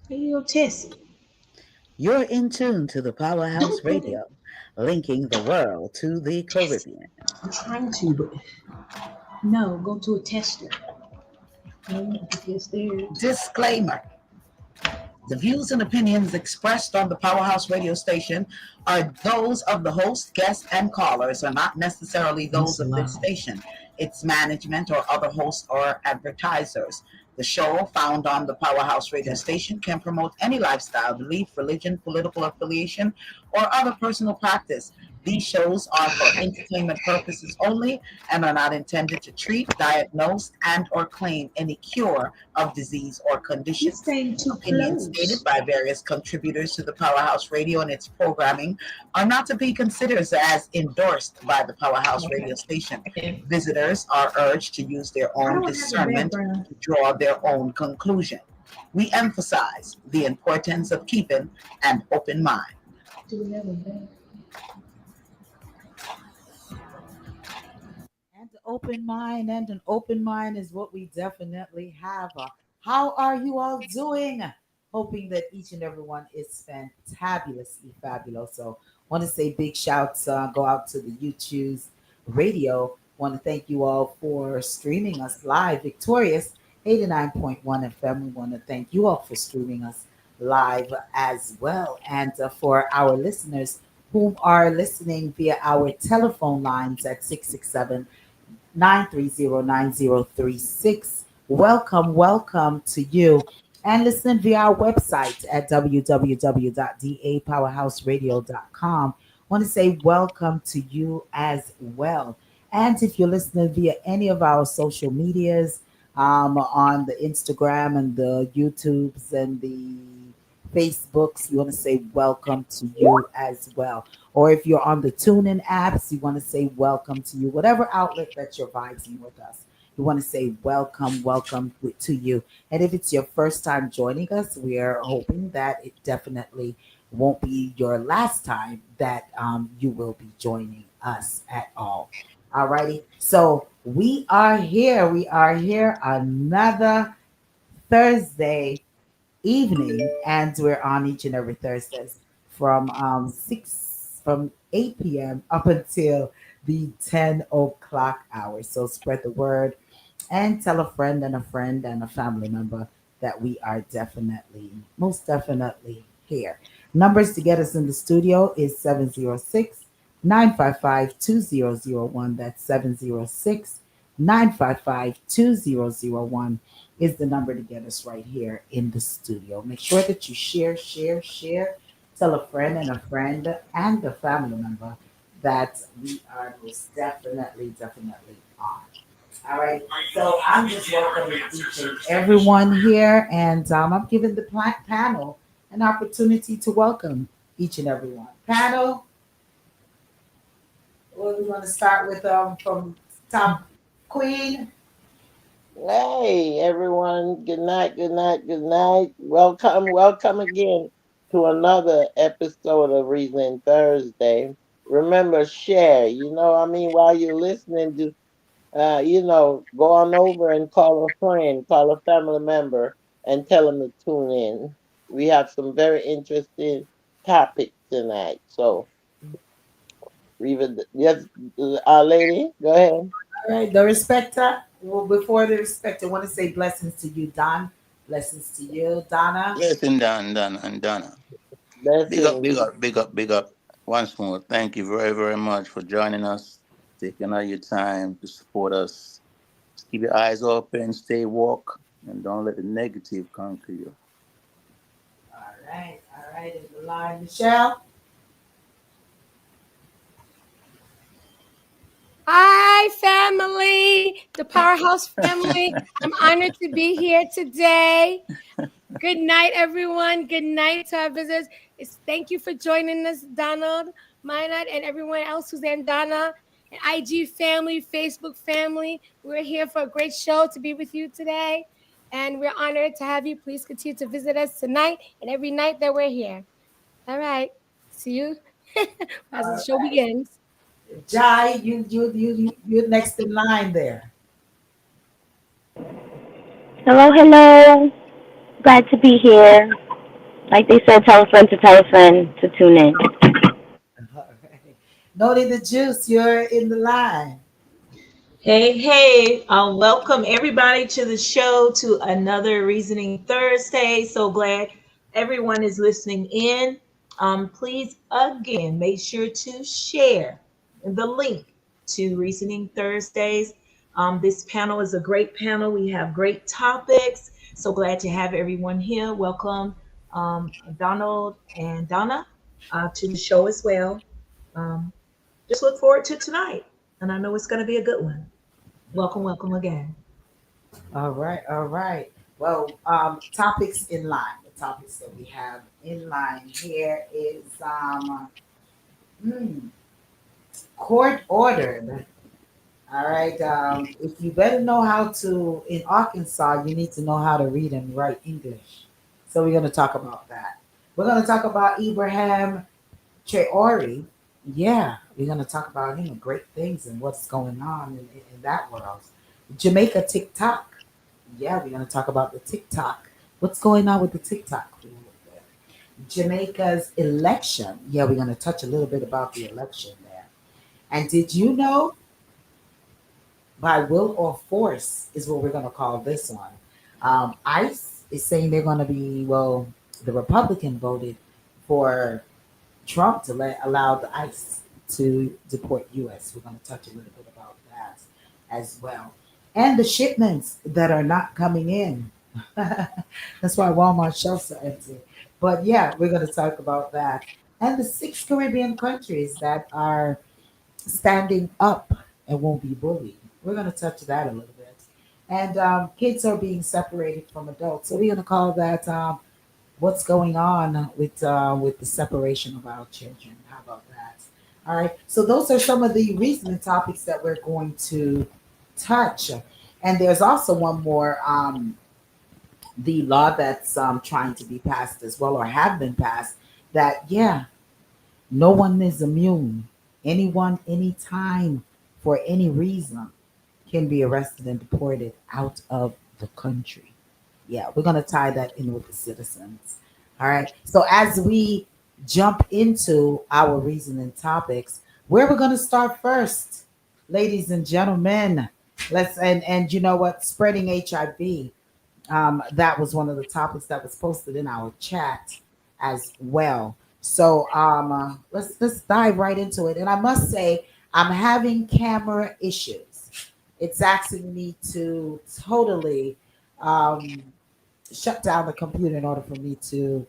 You test it. You're in tune to the Powerhouse Radio, linking the world to the Test it. Caribbean. I'm trying to, but no, go to a tester. Because there. Disclaimer: the views and opinions expressed on the Powerhouse Radio station are those of the host, guests, and callers, are not necessarily those It's of this loud. station, its management, or other hosts or advertisers. The show, found on the Powerhouse Radio Okay. station, can promote any lifestyle, belief, religion, political affiliation, or other personal practice. These shows are for entertainment purposes only and are not intended to treat, diagnose, and or claim any cure of disease or You're conditions. staying too Opinions stated close. by various contributors to the Powerhouse Radio and its programming are not to be considered as endorsed by the Powerhouse Okay. Radio station. Okay. Visitors are urged to use their I own don't have a discernment background. to draw their own conclusion. We emphasize the importance of keeping an open mind. Do we have a background? And an open mind is what we definitely have. How are you all doing? Hoping that each and every one is fantabulously fabulous. So, want to say big shouts go out to the YouTube's radio. Want to thank you all for streaming us live, victorious 89.1 FM. We want to thank you all for streaming us live as well, and for our listeners who are listening via our telephone lines at 667 930 9036. Welcome, welcome to you. And listen via our website at www.dapowerhouseradio.com. Want to say welcome to you as well. And if you're listening via any of our social medias, on the Instagram and the YouTubes and the Facebooks, you want to say welcome to you as well. Or if you're on the TuneIn apps, you want to say welcome to you. Whatever outlet that you're vibing with us, you want to say welcome, welcome to you. And if it's your first time joining us, we are hoping that it definitely won't be your last time that you will be joining us at all. Alrighty. So we are here. We are here another Thursday evening, and we're on each and every Thursdays from 8 p.m. up until the 10 o'clock hour. So spread the word and tell a friend and a friend and a family member that we are definitely, most definitely here. Numbers to get us in the studio is 706-955-2001. That's 706-955-2001 is the number to get us right here in the studio. Make sure that you share, share, share. Tell a friend and a family member that we are most definitely, definitely on. All right. So I'm just welcoming each and everyone here, and I'm giving the panel an opportunity to welcome each and everyone. Panel, what we want to start with from top queen. Hey, everyone. Good night, good night, good night. Welcome, welcome again to another episode of Reasoning Thursday. Remember, share. While you're listening, just, go on over and call a friend, call a family member, and tell them to tune in. We have some very interesting topics tonight. So, yes, lady, go ahead. All right, the respecter. Well, before the respecter, I want to say blessings to you, Don. Blessings to you, Donna. Listen, Dan, and Donna. Big up, Blessings. big up, big up, big up. Once more, thank you very, very much for joining us, taking all your time to support us. Just keep your eyes open, stay woke, and don't let the negative conquer you. All right, in the line, Michelle. Hi, family, the Powerhouse family. I'm honored to be here today. Good night, everyone. Good night to our visitors. Thank you for joining us, Donald, Minot, and everyone else who's in Donna, and IG family, Facebook family. We're here for a great show to be with you today, and we're honored to have you. Please continue to visit us tonight and every night that we're here. All right. See you as the All show right, begins. Jai, you're next in line there. Hello, hello. Glad to be here. Like they said, tell a friend to tune in. All right. Noni the Juice, you're in the line. Hey, hey, welcome everybody to the show, to another Reasoning Thursday. So glad everyone is listening in. Please, again, make sure to share the link to Reasoning Thursdays. This panel is a great panel. We have great topics. So glad to have everyone here. Welcome, Donald and Donna, to the show as well. Um, just look forward to tonight, and I know it's going to be a good one. Welcome, welcome again. All right, all right. Well, topics in line. The topics that we have in line here is hmm, court ordered. All right. If you better know how to in Arkansas, you need to know how to read and write English. So we're going to talk about that. We're going to talk about Ibrahim Traore. Yeah, we're going to talk about him and great things and what's going on in that world. Jamaica TikTok. Yeah, we're going to talk about the TikTok. What's going on with the TikTok? Jamaica's election. Yeah, we're going to touch a little bit about the election there. And did you know by will or force is what we're going to call this one? ICE is saying they're going to be, well, the Republican voted for Trump to allow the ICE to deport US. We're going to touch a little bit about that as well. And the shipments that are not coming in. That's why Walmart shelves are empty. But yeah, we're going to talk about that. And the 6 Caribbean countries that are standing up and won't be bullied. We're going to touch that a little bit. And kids are being separated from adults. So we're going to call that what's going on with the separation of our children. How about that? All right. So those are some of the reasoning topics that we're going to touch. And there's also one more, the law that's trying to be passed as well, or have been passed. That yeah, no one is immune. Anyone, anytime, for any reason, can be arrested and deported out of the country. Yeah, we're going to tie that in with the citizens. All right. So as we jump into our reasoning topics, where we're going to start first, ladies and gentlemen, let's and you know what, spreading HIV. That was one of the topics that was posted in our chat as well. So let's dive right into it. And I must say, I'm having camera issues. It's asking me to totally um, shut down the computer in order for me to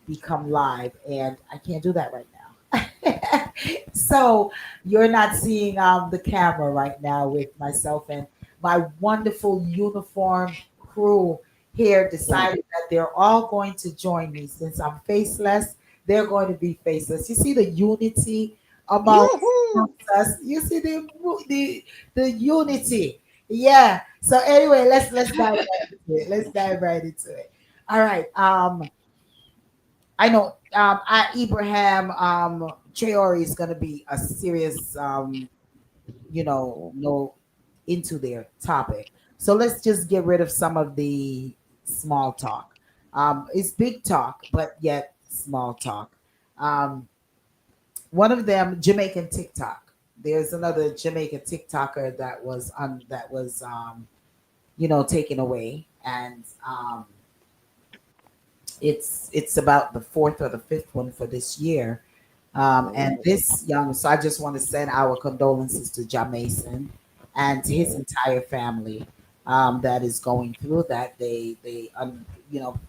become live, and I can't do that right now. So you're not seeing the camera right now with myself and my wonderful uniform crew here decided that they're all going to join me since I'm faceless. They're going to be faceless. You see the unity amongst Yoo-hoo. us. You see the unity. Yeah. So anyway, let's dive right into it. Let's dive right into it. All right. I know Ibrahim Traore is gonna be a serious no into their topic. So let's just get rid of some of the small talk. It's big talk, but yet small talk. Um, One of them, Jamaican TikTok. There's another Jamaican TikToker that was taken away, and it's about the fourth or the fifth one for this year. And this young, so I just want to send our condolences to John Mason and to his entire family that is going through that.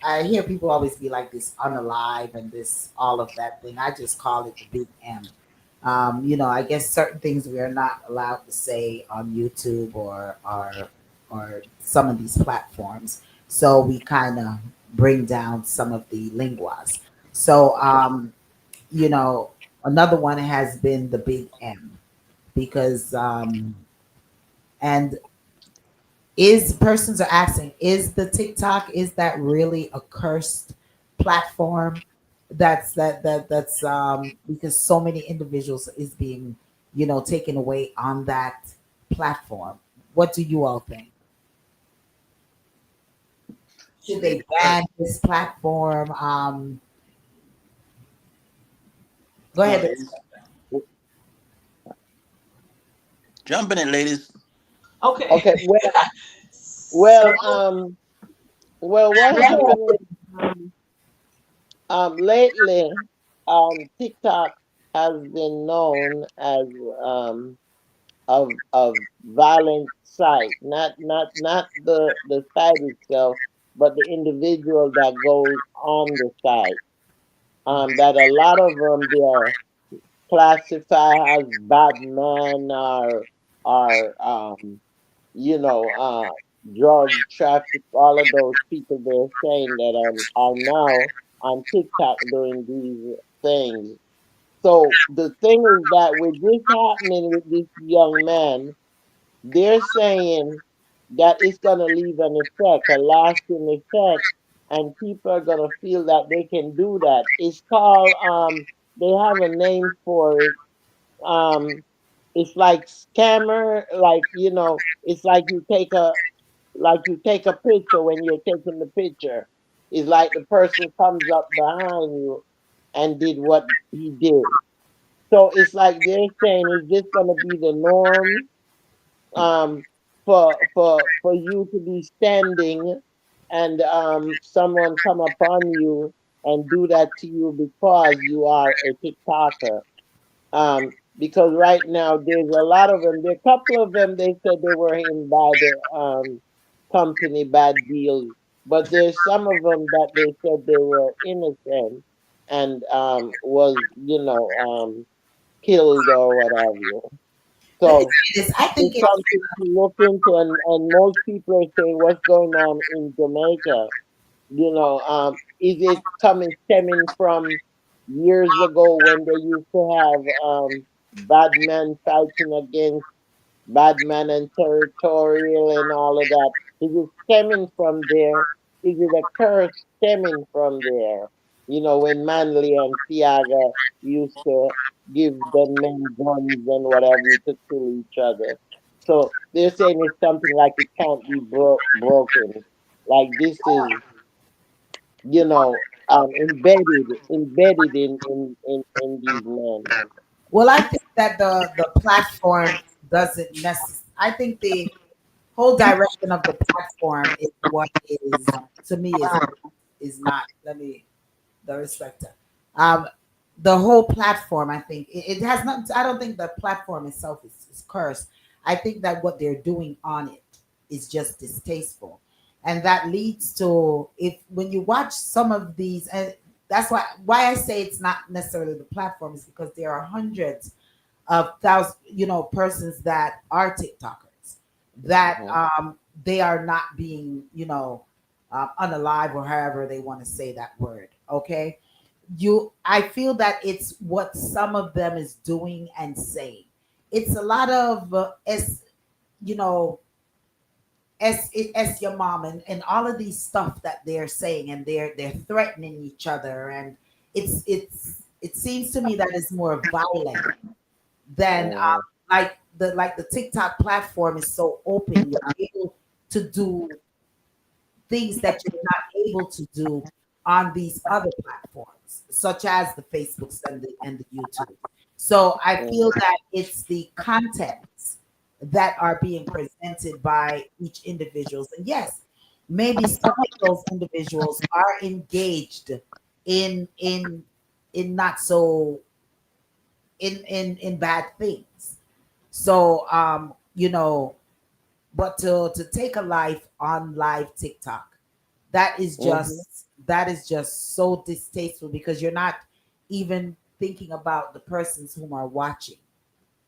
I hear people always be like this unalive and this all of that thing. I just call it the big M. I guess certain things we are not allowed to say on YouTube or some of these platforms. So we kind of bring down some of the linguas. So another one has been the big M because and is persons are asking, is the TikTok, is that really a cursed platform? That's because so many individuals is being, taken away on that platform. What do you all think? Should they ban this platform? Go Come on, ahead. ladies. Jump in it, ladies. Okay. Okay. So, Well, what happened is, lately, TikTok has been known as um, of violent site, not the site itself, but the individual that goes on the site. That a lot of them they are classified as bad men or drug traffic. All of those people they're saying that are now on TikTok doing these things. So the thing is that with this happening with this young man, they're saying that it's going to leave an effect, a lasting effect, and people are going to feel that they can do that. It's called, they have a name for it. Um, it's like scammer, it's like you take a picture when you're taking the picture. It's like the person comes up behind you and did what he did. So it's like they're saying, is this going to be the norm? um, for you to be standing and someone come upon you and do that to you because you are a TikToker. Because right now there's a lot of them. There are a couple of them. They said they were in bad company, bad deals. But there's some of them that they said they were innocent and was killed or what have you. Let me So say this. I think it's it's something to look into, and most people are saying what's going on in Jamaica. Is it coming stemming from years ago when they used to have bad men fighting against Badman and Territorial and all of that. Is it stemming from there? Is it a curse stemming from there? When Manley and Tiaga used to give the men guns and whatever to kill each other. So they're saying it's something like it can't be broken. Like this is, embedded in these men. well. I think that the platform doesn't necessarily. I think the whole direction of the platform is what is to me is not. Let me the respecter. Um, the whole platform, I think it has not. I don't think the platform itself is cursed. I think that what they're doing on it is just distasteful, and that leads to if when you watch some of these, and that's why I say it's not necessarily the platform is because there are hundreds of thousands, persons that are TikTokers that Mhm. they are not being, unalive or however they want to say that word. Okay, I feel that it's what some of them is doing and saying. It's a lot of you know as your mom and all of these stuff that they're saying and they're threatening each other and it seems to me that it's more violent than Mhm. like the TikTok platform is so open. You're able to do things that you're not able to do on these other platforms, such as the Facebooks and the YouTube. So I feel Mhm. that it's the contents that are being presented by each individuals. And yes, maybe some of those individuals are engaged in in in not so in bad things. So but to take a life on live TikTok, Mhm. that is just so distasteful because you're not even thinking about the persons whom are watching,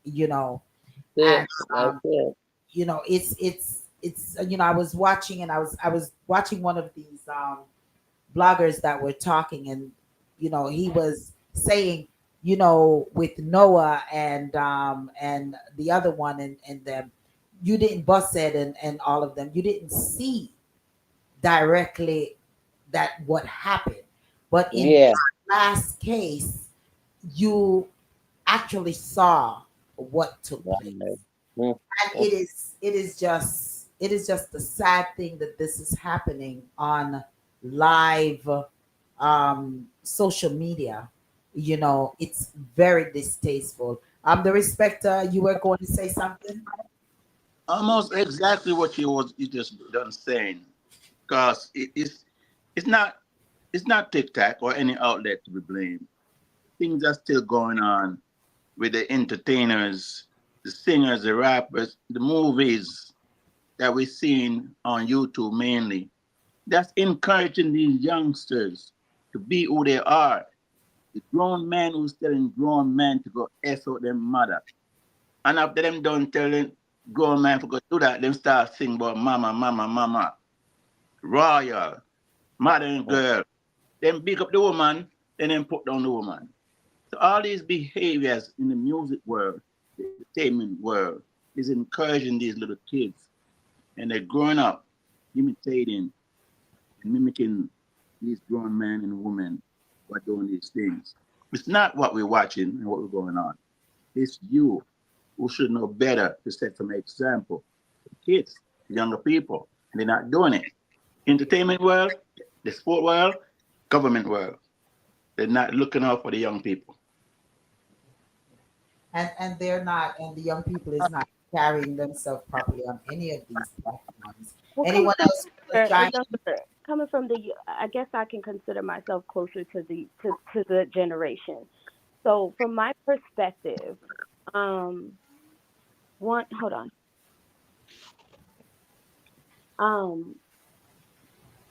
you know, That's and it. That's it. it's I was watching and I was watching one of these bloggers that were talking and he was saying with Noah and the other one and them you didn't bust it and all of them you didn't see directly that what happened. But in Yeah. this last case, you actually saw what took place. Right. Mhm. And it is just it is just a sad thing that this is happening on live social media. You know, it's very distasteful. The Respecter, you were going to say something? Almost exactly what you just done saying, because it's not TikTok or any outlet to be blamed. Things are still going on with the entertainers, the singers, the rappers, the movies that we're seeing on YouTube mainly. That's encouraging these youngsters to be who they are. The grown men who's telling grown men to go F out their mother. And after them done telling grown men to go do that, them start singing about mama, mama, mama, royal, modern girl. Then big up the woman, then them put down the woman. So all these behaviors in the music world, the entertainment world, is encouraging these little kids. And they're growing up imitating and mimicking these grown men and women who are doing these things. It's not what we're watching and what we're going on. It's you who should know better to set some example for kids, younger people, and they're not doing it. Entertainment world, the sport world, government world, they're not looking out for the young people. And they're not, and the young people is not carrying themselves properly on any of these platforms. Well, coming Anyone from else want to chime coming from the, I guess I can consider myself closer to the generation. So from my perspective, um, one, hold on, um,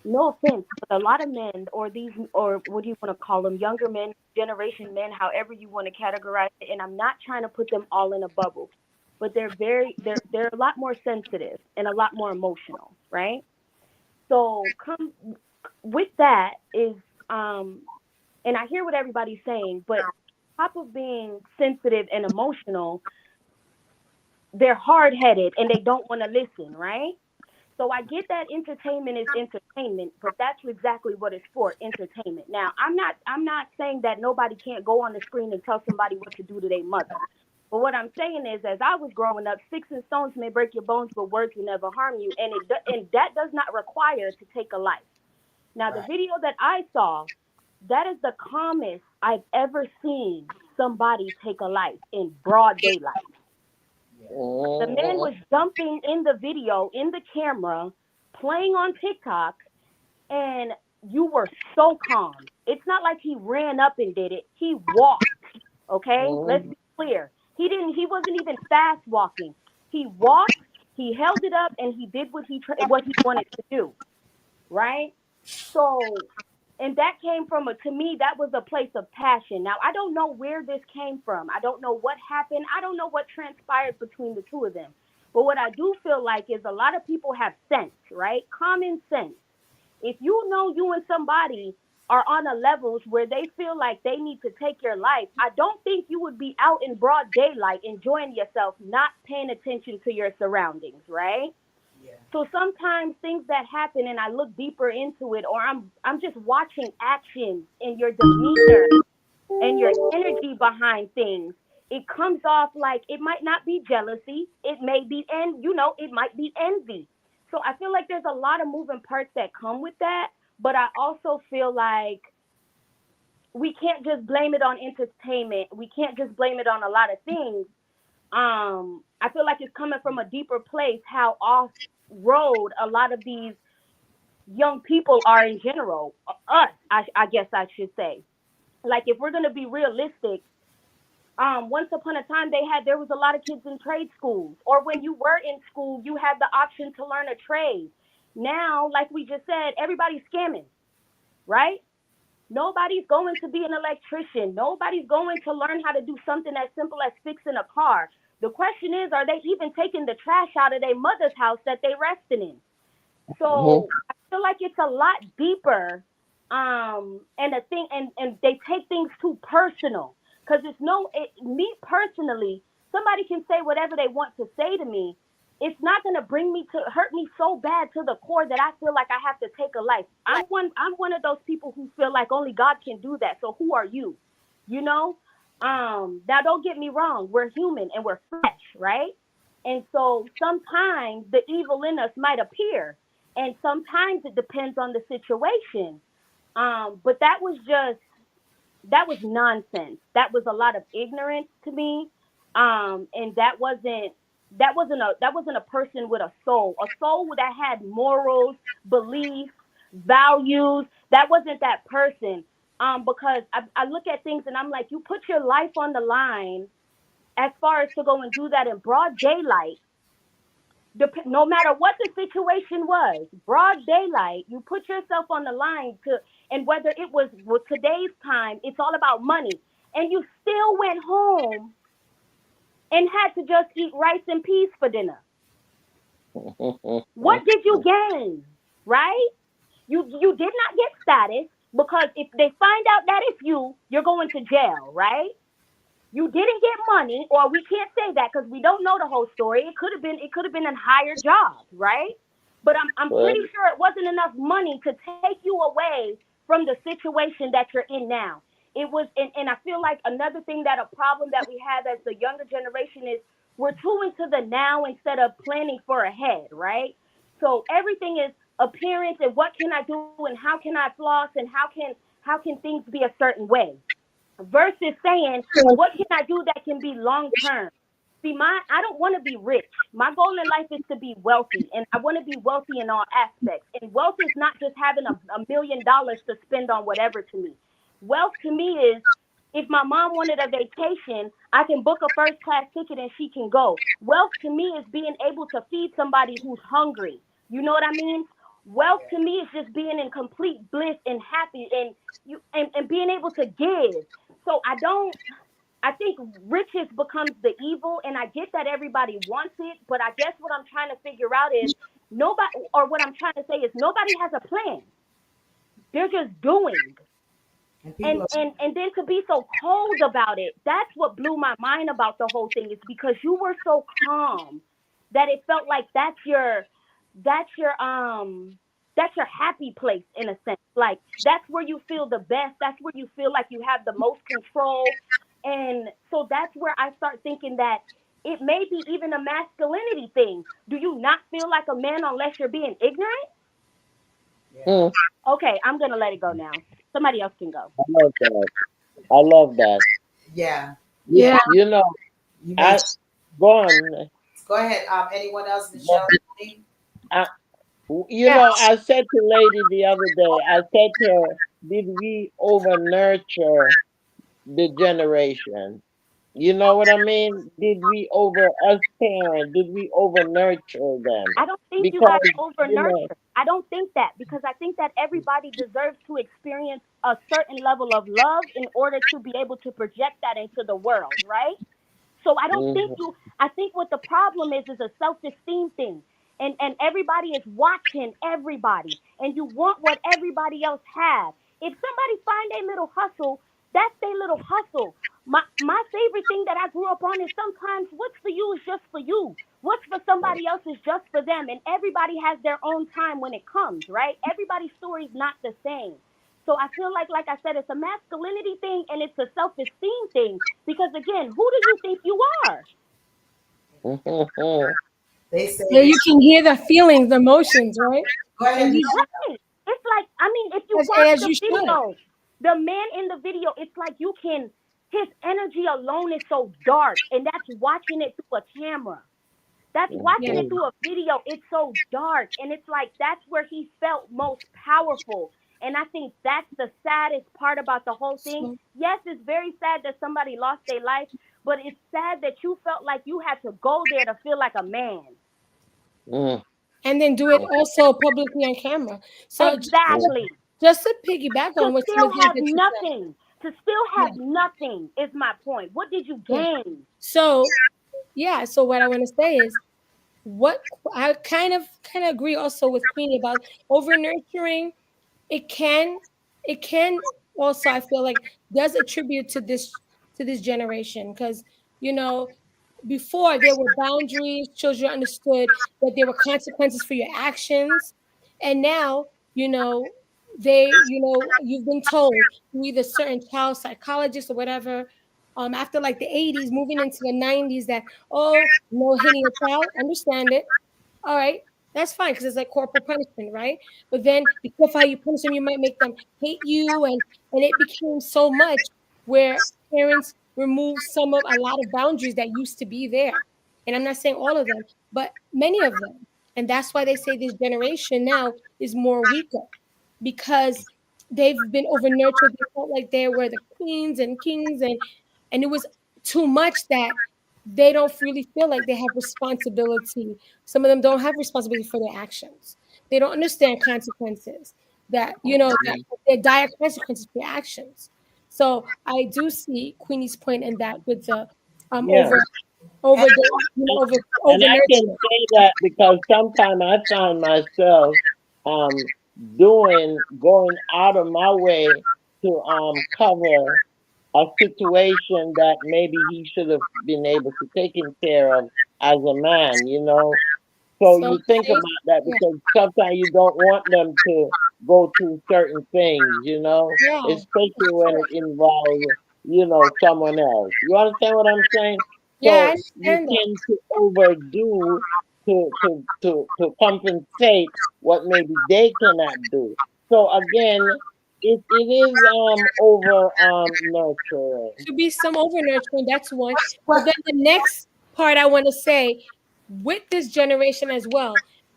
no offense, but a lot of men, or these, or what do you want to call them, younger men, generation men, however you want to categorize it, and I'm not trying to put them all in a bubble, but they're a lot more sensitive and a lot more emotional, right? So come with that is, um, and I hear what everybody's saying, but on top of being sensitive and emotional, they're hard headed and they don't want to listen, right? So I get that entertainment is entertainment, but that's exactly what it's for, entertainment. Now, I'm not saying that nobody can't go on the screen and tell somebody what to do to their mother. But what I'm saying is, as I was growing up, sticks and stones may break your bones, but words will never harm you, and that does not require to take a life. Now, the right? video that I saw, that is the calmest I've ever seen somebody take a life in broad daylight. Yeah. The man Mhm. was jumping in the video, in the camera, playing on TikTok, and you were so calm. It's not like he ran up and did it. He walked, okay? Let's Mhm. be clear. He wasn't even fast walking. He walked, he held it up, and he did what he wanted to do, right? So, and that came from to me, that was a place of passion. Now, I don't know where this came from. I don't know what happened. I don't know what transpired between the two of them. But what I do feel like is a lot of people have sense, right? Common sense. If you know you and somebody are on a levels where they feel like they need to take your life, I don't think you would be out in broad daylight enjoying yourself, not paying attention to your surroundings, right? Yeah. So sometimes things that happen and I look deeper into it, or I'm just watching actions and your demeanor and your energy behind things. It comes off like it might not be jealousy, it may be, and it might be envy. So I feel like there's a lot of moving parts that come with that, but I also feel like we can't just blame it on entertainment. We can't just blame it on a lot of things. I feel like it's coming from a deeper place how off road a lot of these young people are in general. Us, I guess I should say. Like if we're gonna be realistic, once upon a time there was a lot of kids in trade schools, or when you were in school, you had the option to learn a trade. Now, like we just said, everybody's scamming, right? Nobody's going to be an electrician. Nobody's going to learn how to do something as simple as fixing a car. The question is, are they even taking the trash out of their mother's house that they resting in? Mhm. So I feel like it's a lot deeper, and a thing, and they take things too personal. Because it's me personally, somebody can say whatever they want to say to me. It's not gonna bring me to hurt me so bad to the core that I feel like I have to take a life. I'm one of those people who feel like only God can do that. So who are you? You know? Now don't get me wrong, we're human and we're flesh, right? And so sometimes the evil in us might appear, and sometimes it depends on the situation. But that was nonsense. That was a lot of ignorance to me. And that wasn't a person with a soul that had morals, beliefs, values. That wasn't that person. Because I look at things and I'm like, you put your life on the line as far as to go and do that in broad daylight, no matter what the situation was, broad daylight, you put yourself on the line to, and whether it was with today's time, it's all about money, and you still went home and had to just eat rice and peas for dinner. What did you gain, right? You did not get status, because if they find out that it's you, you're going to jail, right? You didn't get money, or we can't say that because we don't know the whole story. It could have been a higher job, right? But I'm Well, pretty sure it wasn't enough money to take you away from the situation that you're in now. It was, and I feel like another thing, that a problem that we have as the younger generation is, we're too into the now instead of planning for ahead, right? So everything is appearance and what can I do and how can I floss and how can things be a certain way, versus saying, what can I do that can be long term? See, I don't want to be rich. My goal in life is to be wealthy, and I want to be wealthy in all aspects. And wealth is not just having $1 million to spend on whatever to me. Wealth to me is, if my mom wanted a vacation, I can book a first class ticket and she can go. Wealth to me is being able to feed somebody who's hungry. You know what I mean? Wealth to me is just being in complete bliss and happy, and being able to give. So I think riches becomes the evil, and I get that everybody wants it, but I guess what I'm trying to figure out is, nobody, or what I'm trying to say is, nobody has a plan. They're just doing. And and people are and and then to be so cold about it, that's what blew my mind about the whole thing, is because you were so calm that it felt like that's your that's your happy place, in a sense. Like, that's where you feel the best, that's where you feel like you have the most control. And so that's where I start thinking that it may be even a masculinity thing. Do you not feel like a man unless you're being ignorant? yeah. hmm, Okay, I'm gonna let it go now. Somebody else can go. I love that. I love that. Yeah. You, Yeah. you know, You made I go on. go ahead. Anyone else, Go- Michelle? I, Yeah. I said to Lady the other day, I said to her, did we over nurture the generation? You know what I mean? Did we over, us parents, did we over nurture them? I don't think you Because, guys over you know, nurture. I don't think that, because I think that everybody deserves to experience a certain level of love in order to be able to project that into the world, right? So I don't think mhm, you, I think what the problem is a self-esteem thing. And everybody is watching everybody, and you want what everybody else has. If somebody find a little hustle, that's their little hustle. My favorite thing that I grew up on is, sometimes what's for you is just for you. What's for somebody else is just for them. And everybody has their own time when it comes, right? Everybody's story is not the same. So I feel like I said, it's a masculinity thing and it's a self-esteem thing. Because again, who do you think you are? mhm, They say Yeah, they you can hear the feelings, the emotions, right? go And ahead, these, Michelle. Right. It's like, I mean, if you watch as the you should. video, the man in the video, it's like you can, his energy alone is so dark, and that's watching it through a camera. That's Yeah. watching it mhm, through a video. It's so dark, and it's like that's where he felt most powerful. And I think that's the saddest part about the whole thing. So, Yes, it's very sad that somebody lost their life, but it's sad that you felt like you had to go there to feel like a man. mhm, and then do it also publicly on camera. So mhm, Exactly. just to piggyback To on what some of still the things have that you said. nothing. To still Yeah. have nothing is my point. What did you Yeah. gain? So yeah. So what I want to say is, what I kind of agree also with Queenie about over nurturing. It can it can also, I feel like, does attribute to this generation, because you know before there were boundaries, children understood that there were consequences for your actions, and now you've been told through either certain child psychologists or whatever, after like the 80s, moving into the 90s, that, oh, no hitting a child, understand it. All right, that's fine because it's like corporal punishment, right? But then be careful how you punish them. You might make them hate you, and it became so much where parents remove some of a lot of boundaries that used to be there. And I'm not saying all of them, but many of them. And that's why they say this generation now is more weaker because they've been over nurtured. They felt like they were the queens and kings, and it was too much that they don't really feel like they have responsibility. Some of them don't have responsibility for their actions. They don't understand consequences. That that there are dire consequences for your actions. So I do see Queenie's point in that with the Yeah. over the over And I can nurturing. say that because sometimes I find myself um going out of my way to cover a situation that maybe he should have been able to taken care of as a man, you know. So So you think see, about that yeah, because sometimes you don't want them to go through certain things, you know, yeah, especially of when it course. involves, someone else. You understand what I'm saying? Yeah, I So you understand that. tend to overdo to compensate what maybe they cannot do. So again, it is over nurturing. Should be some over nurturing. That's one. But Well, then the next part I want to say with this generation as well,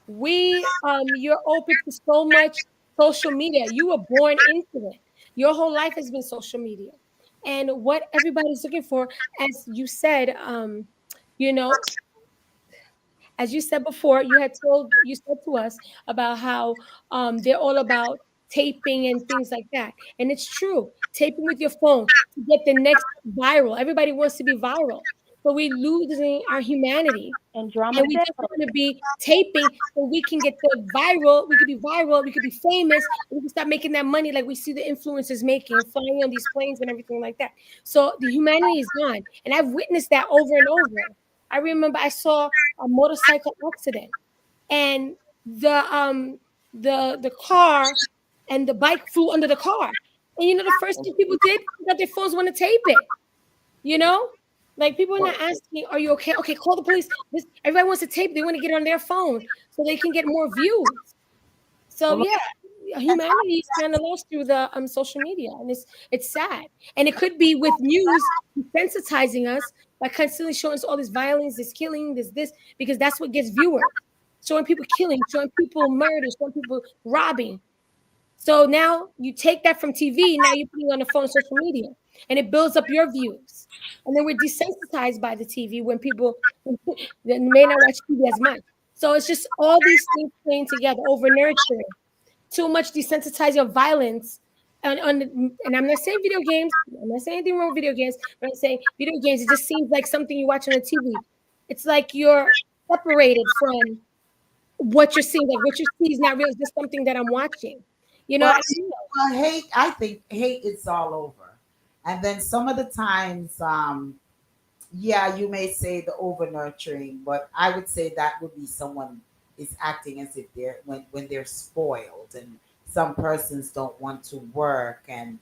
you're open to so much social media. You were born into it. Your whole life has been social media. And what everybody's looking for, as you said, you know, as you said before, you said to us about how they're all about taping and things like that. And it's true. Taping with your phone to get the next viral. Everybody wants to be viral. But we're losing our humanity. And drama And to we just jail. want to be taping so we can get the viral, we could be viral, we could be famous, and we can start making that money like we see the influencers making and flying on these planes and everything like that. So the humanity is gone. And I've witnessed that over and over. I remember I saw a motorcycle accident and the car and the bike flew under the car. And the first thing people did, they got their phones, want to tape it. You know, like people are not asking, "Are you okay?" Okay, call the police. Everybody wants to tape. They want to get on their phone so they can get more views. So well, yeah, humanity is kind of lost through the social media, and it's sad. And it could be with news desensitizing us by constantly showing us all this violence, this killing, this, because that's what gets viewers. Showing people killing, showing people murder, showing people robbing. So now you take that from TV, now you're putting it on the phone, social media, and it builds up your views. And then we're desensitized by the TV when people that may not watch TV as much. So it's just all these things playing together, over nurturing, too much desensitizing of violence. And I'm not saying video games, I'm not saying anything wrong with video games, but I'm saying video games, it just seems like something you watch on the TV. It's like you're separated from what you're seeing. Like what you see is not real, it's just something that I'm watching. well, I don't know. hate. I think hate is all over, and then some of the times, yeah, you may say the over nurturing, but I would say that would be someone is acting as if they're when they're spoiled, and some persons don't want to work, and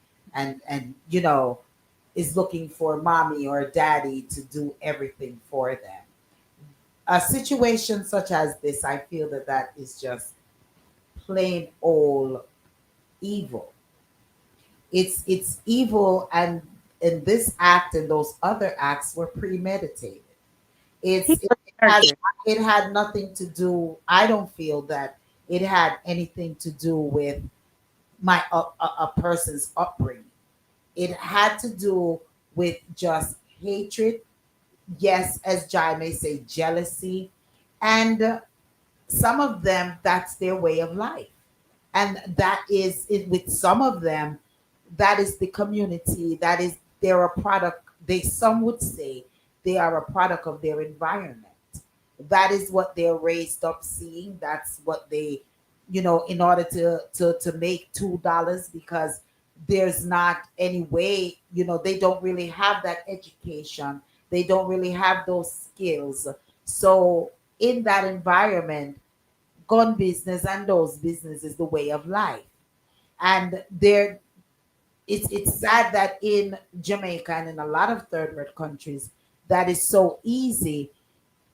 is looking for mommy or daddy to do everything for them. A situation such as this, I feel that that is just plain old evil. It's evil, and in this act and those other acts were premeditated. He It's it was had nurtured. it had nothing to do. I don't feel that it had anything to do with a person's upbringing. It had to do with just hatred. Yes, as Jai may say, jealousy, and some of them that's their way of life, and that is it. With some of them, that is the community. That is they're a product. They some would say they are a product of their environment. That is what they're raised up seeing. That's what they, in order to make $2, because there's not any way, they don't really have that education. They don't really have those skills. So in that environment, gun business and those business is the way of life. And they're it's sad that in Jamaica and in a lot of third world countries that is so easy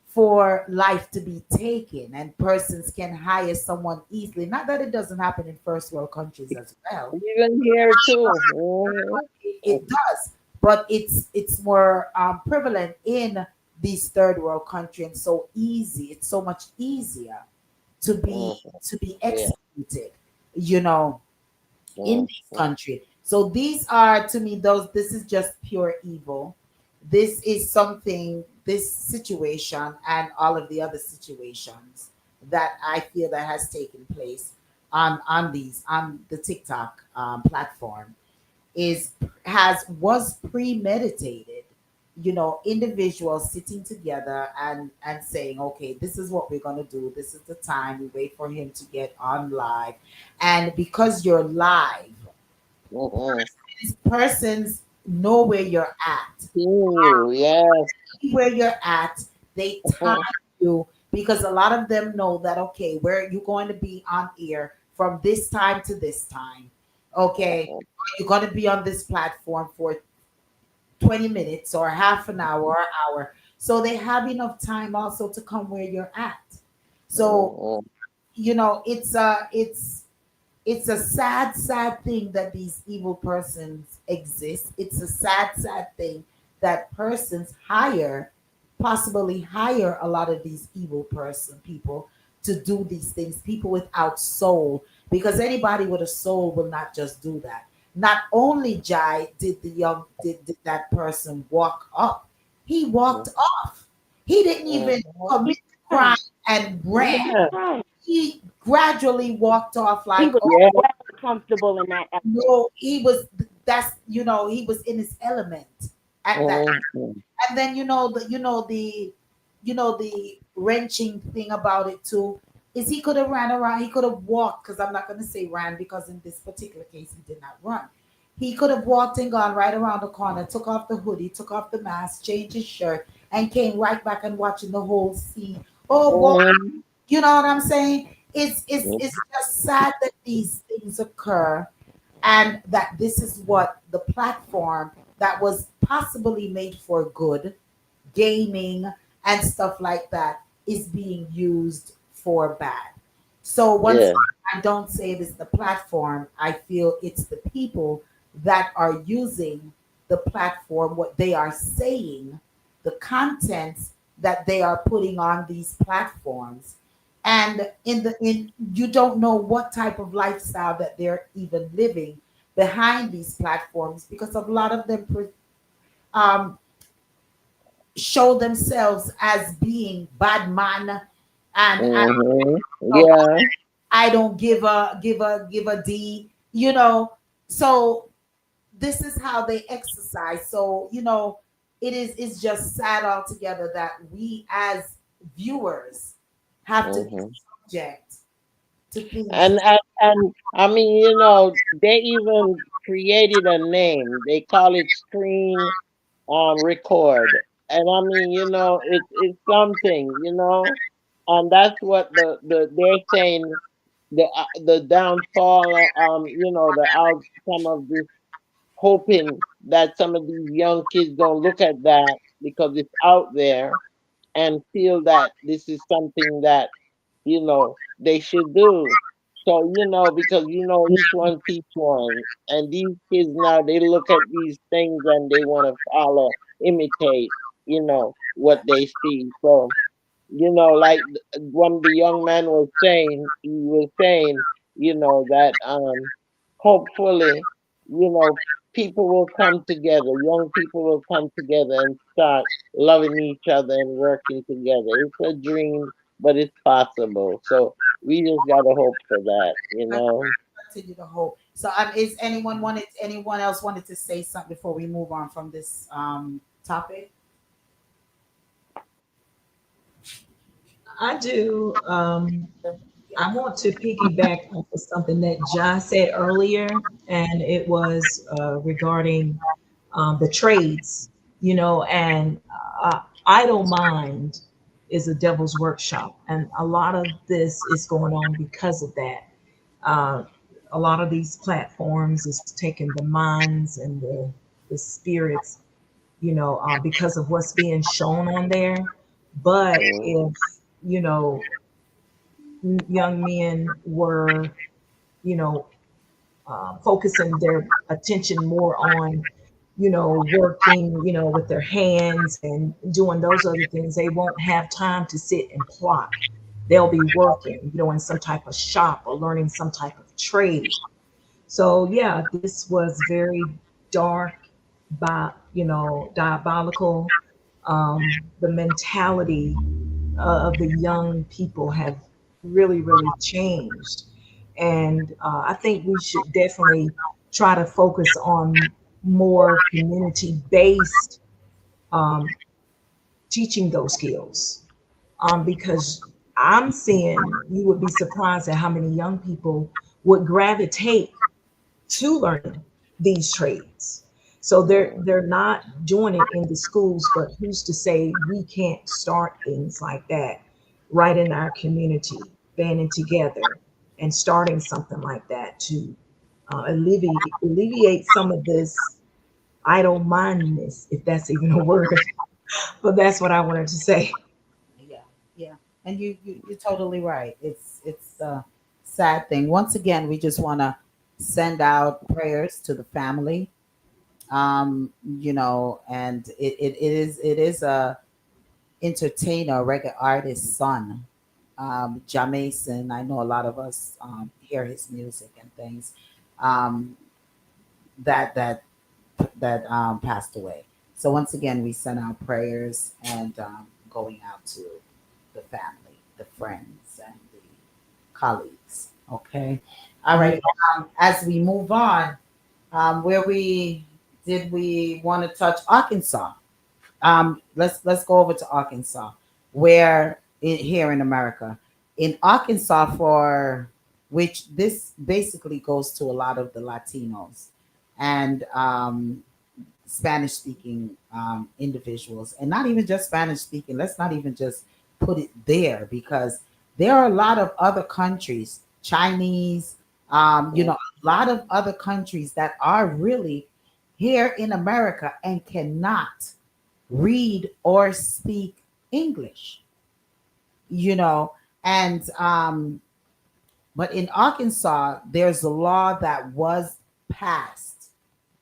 for life to be taken and persons can hire someone easily. Not that it doesn't happen in first world countries as well. Even here too. It does, but it's more prevalent in these third world countries and so easy. It's so much easier to be Yeah. executed, you know, in Mhm. this country. So these are to me those this is just pure evil. This is something this situation and all of the other situations that I feel that has taken place on these on the TikTok platform is has was premeditated, you know, individuals sitting together and saying, okay, this is what we're going to do, this is the time we wait for him to get on live, and because you're live, Mhm. persons know where you're at, You, yes. where you're at, they time Mhm. you, because a lot of them know that okay, where you're going to be on air from this time to this time, okay, you're going to be on this platform for 20 minutes or half an hour or hour. So they have enough time also to come where you're at. So, Mhm. you know, it's a sad, sad thing that these evil persons exist. It's a sad, sad thing that persons hire, possibly hire a lot of these evil person people to do these things. People without soul, because anybody with a soul will not just do that. Not only Jai did that person walk up, he walked off. He didn't even Mhm. commit the crime and ran. Yeah. Right. He gradually walked off He like, was oh Yeah. well comfortable in that element. no, he was that's you know, he was in his element at that. Mhm. And then the wrenching thing about it too is he could have ran around, he could have walked, because I'm not gonna say ran because in this particular case he did not run. He could have walked and gone right around the corner, took off the hoodie, took off the mask, changed his shirt, and came right back and watching the whole scene. Oh boy, Mhm. you know what I'm saying? It's Mhm. just sad that these things occur, and that this is what the platform that was possibly made for good, gaming and stuff like that, is being used for bad. So once Yeah. again, I don't say it is the platform. I feel it's the people that are using the platform, what they are saying, the contents that they are putting on these platforms. And in you don't know what type of lifestyle that they're even living behind these platforms, because a lot of them um, show themselves as being bad man, and Mhm. oh, Yeah. I don't give a D, you know. So this is how they exercise. So it's just sad altogether that we as viewers have to be Mhm. subject to things. And I mean, they even created a name. They call it screen record. And I mean, it's something, and that's what they're saying, the downfall, the outcome of this, hoping that some of these young kids don't look at that because it's out there and feel that this is something that they should do. So, because each one teach one. And these kids now, they look at these things and they want to follow, imitate, what they see. So, like one of the young men was saying, that hopefully, you know, people will come together, young people will come together and start loving each other and working together. It's a dream, but it's possible. So we just gotta hope for that. Continue to hope. So, is anyone else wanted to say something before we move on from this topic? I do. I want to piggyback off of something that John said earlier, and it was regarding the trades, and idle mind is a devil's workshop, and a lot of this is going on because of that. Uh, a lot of these platforms is taking the minds and the spirits, because of what's being shown on there. But if you know young men were, you know, focusing their attention more on, working, with their hands and doing those other things, they won't have time to sit and plot. They'll be working, in some type of shop or learning some type of trade. So yeah, this was very dark, diabolical. The mentality of the young people have really, really changed. And I think we should definitely try to focus on more community based um, teaching those skills, because I'm seeing, you would be surprised at how many young people would gravitate to learning these trades. So they're not doing it in the schools, but who's to say we can't start things like that right in our community, banding together and starting something like that to alleviate some of this idle mindedness, if that's even a word. But that's what I wanted to say. Yeah, yeah. And you're totally right. It's a sad thing. Once again, we just want to send out prayers to the family. And it is a entertainer, reggae artist son, Jamaison. I know a lot of us hear his music and things. Um, that that that passed away. So once again, we send out prayers and going out to the family, the friends, and the colleagues. Okay. All right. As we move on, where we want to touch Arkansas? Let's go over to Arkansas, where here in America, in Arkansas, for which this basically goes to a lot of the Latinos and Spanish speaking individuals, and not even just Spanish speaking. Let's not even just put it there, because there are a lot of other countries, Chinese, a lot of other countries that are really here in America and cannot read or speak English, you know, and but in Arkansas, there's a law that was passed.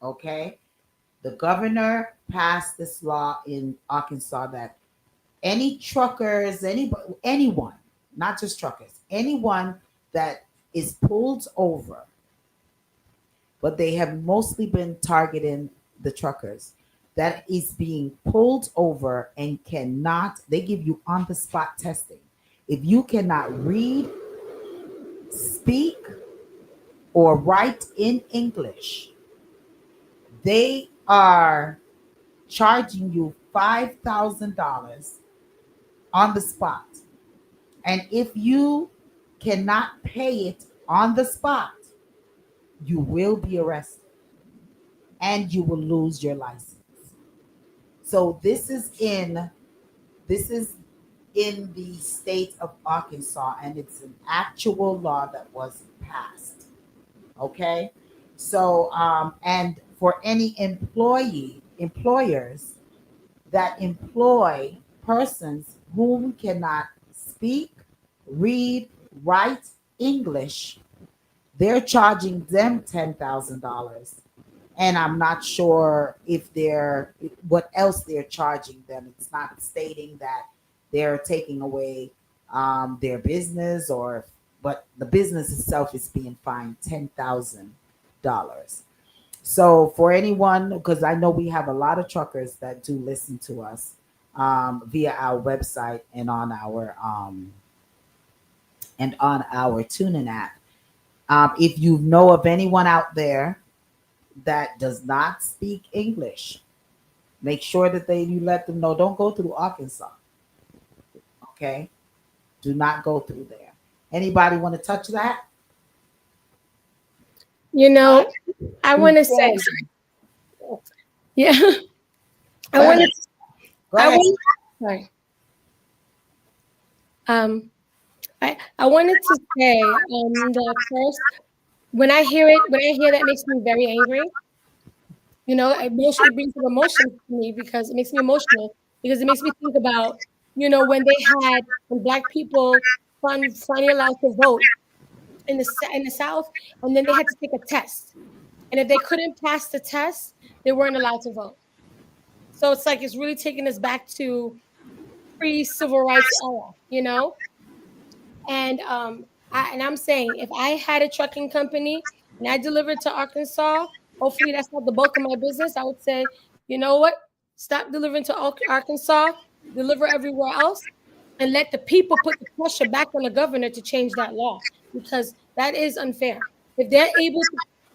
Okay, the governor passed this law in Arkansas that any truckers, anyone, not just truckers, anyone that is pulled over, but they have mostly been targeting the truckers, that is being pulled over and cannot, they give you on the spot testing. If you cannot read, speak, or write in English, they are charging you $5,000 on the spot. And if you cannot pay it on the spot, you will be arrested and you will lose your license. So this is in the state of Arkansas, and it's an actual law that was passed. Okay, so and for any employers that employ persons whom cannot speak, read, write English, they're charging them $10,000. And I'm not sure if they're what else they're charging them. It's not stating that they're taking away their business, or but the business itself is being fined $10,000. So for anyone, because I know we have a lot of truckers that do listen to us via our website and on our tuning app. If you know of anyone out there that does not speak English, make sure that you let them know. Don't go through Arkansas. Okay, do not go through there. Anybody want to touch that? You know, I want to say, yeah, I Go want ahead. to, Go I ahead. want, sorry. Um, I wanted to say the first when I hear that, it makes me very angry. You know, emotion, it brings up emotion to me because it makes me emotional because it makes me think about, when when black people finally allowed to vote in the South, and then they had to take a test, and if they couldn't pass the test, they weren't allowed to vote. So it's like it's really taking us back to pre-civil rights era, I'm saying if I had a trucking company and I delivered to Arkansas, hopefully that's not the bulk of my business. I would say, you know what? Stop delivering to Arkansas, deliver everywhere else, and let the people put the pressure back on the governor to change that law because that is unfair. If they're able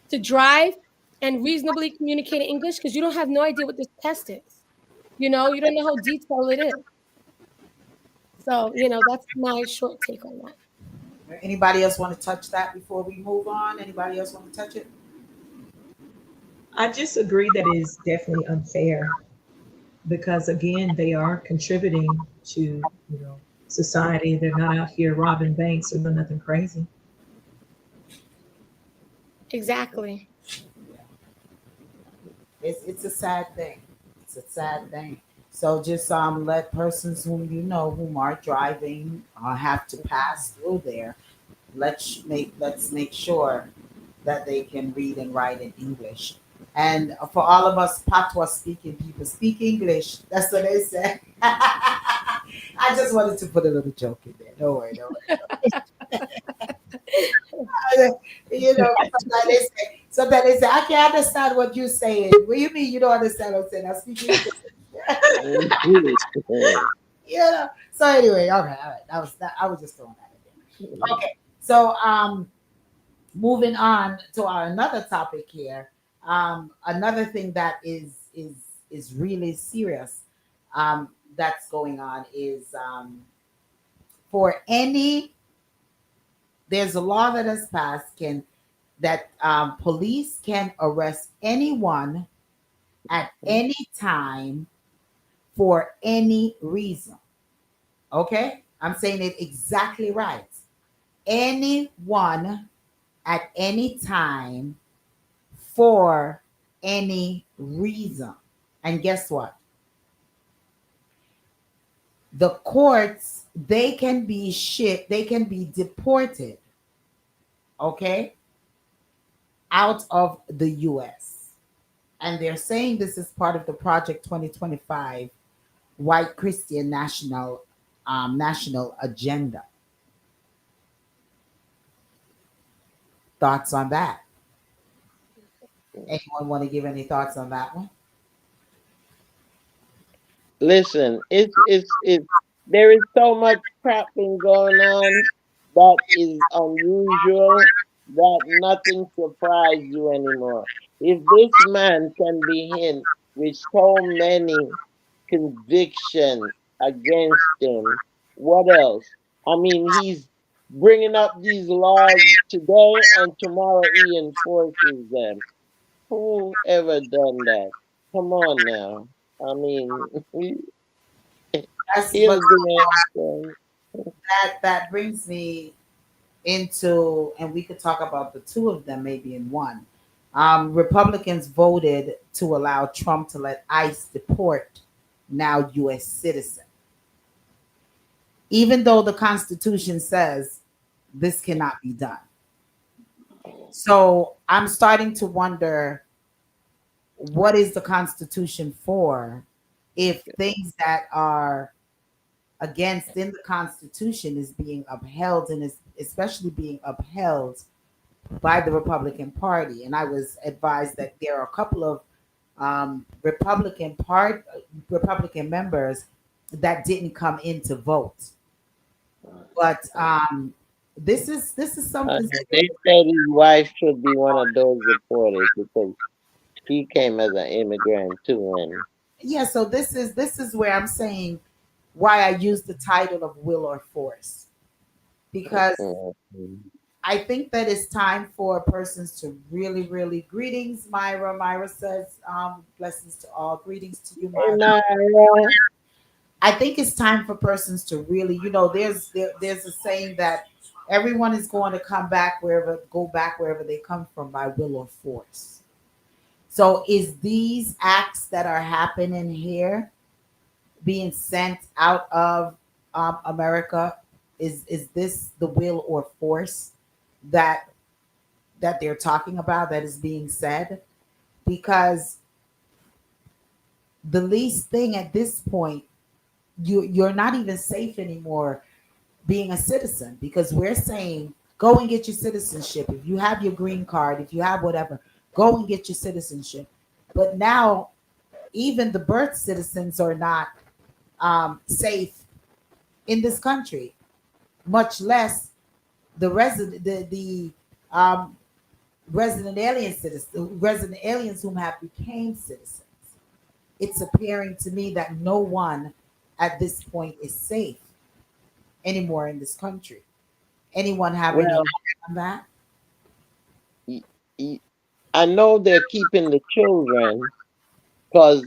to drive and reasonably communicate in English, because you don't have no idea what this test is. You don't know how detailed it is. So, that's my short take on that. Anybody else want to touch that before we move on? Anybody else want to touch it? I just agree that it is definitely unfair because again, they are contributing to, society. They're not out here robbing banks or doing nothing crazy. Exactly. It's a sad thing. It's a sad thing. So just let persons whom you know whom are driving have to pass through there. Let's make sure that they can read and write in English. And for all of us patois speaking people, speak English. That's what they say. I just wanted to put a little joke in there. Don't worry, don't worry. Sometimes they say, I can't understand what you're saying. What do you mean you don't understand what I'm saying? I speak English. So anyway, okay, all right. That was that. I was just throwing that in there. Okay. So moving on to our another topic here. Another thing that is really serious that's going on is for any there's a law that has passed can that police can arrest anyone at any time for any reason. Okay? I'm saying it exactly right. Anyone at any time for any reason. And guess what? The courts, they can be deported, okay, out of the US. And they're saying this is part of the Project 2025 White Christian national agenda. Thoughts on that? Anyone want to give any thoughts on that one? Listen, it's there is so much crap been going on that is unusual that nothing surprises you anymore. If this man can be hit with so many convictions against him, what else? I mean, he's bringing up these laws today and tomorrow he enforces them. Who ever done that? Come on now. I mean, That's but he'll do anything. that brings me into, and we could talk about the two of them maybe in one. Republicans voted to allow Trump to let ICE deport now U.S. citizen, even though the Constitution says this cannot be done. So I'm starting to wonder, what is the Constitution for if things that are against in the Constitution is being upheld and is especially being upheld by the Republican Party. And I was advised that there are a couple of Republican members that didn't come in to vote. But this is something. They said his wife should be one of those reporters because she came as an immigrant too. And Yeah, so this is where I'm saying why I use the title of will or force, because mm, I think that it's time for persons to really, really greetings, Myra. Myra says, blessings to all. Greetings to you, hey, Myra. Myra. I think it's time for persons to really, there's a saying that Everyone is going to go back wherever they come from by will or force. So is these acts that are happening here being sent out of America? Is this the will or force that they're talking about that is being said? Because the least thing at this point, you're not even safe anymore being a citizen, because we're saying go and get your citizenship. If you have your green card, if you have whatever, go and get your citizenship. But now even the birth citizens are not safe in this country, much less the resident the um, resident aliens whom have became citizens. It's appearing to me that no one at this point is safe anymore in this country. Anyone have any Well, on that? y- y- I know they're keeping the children because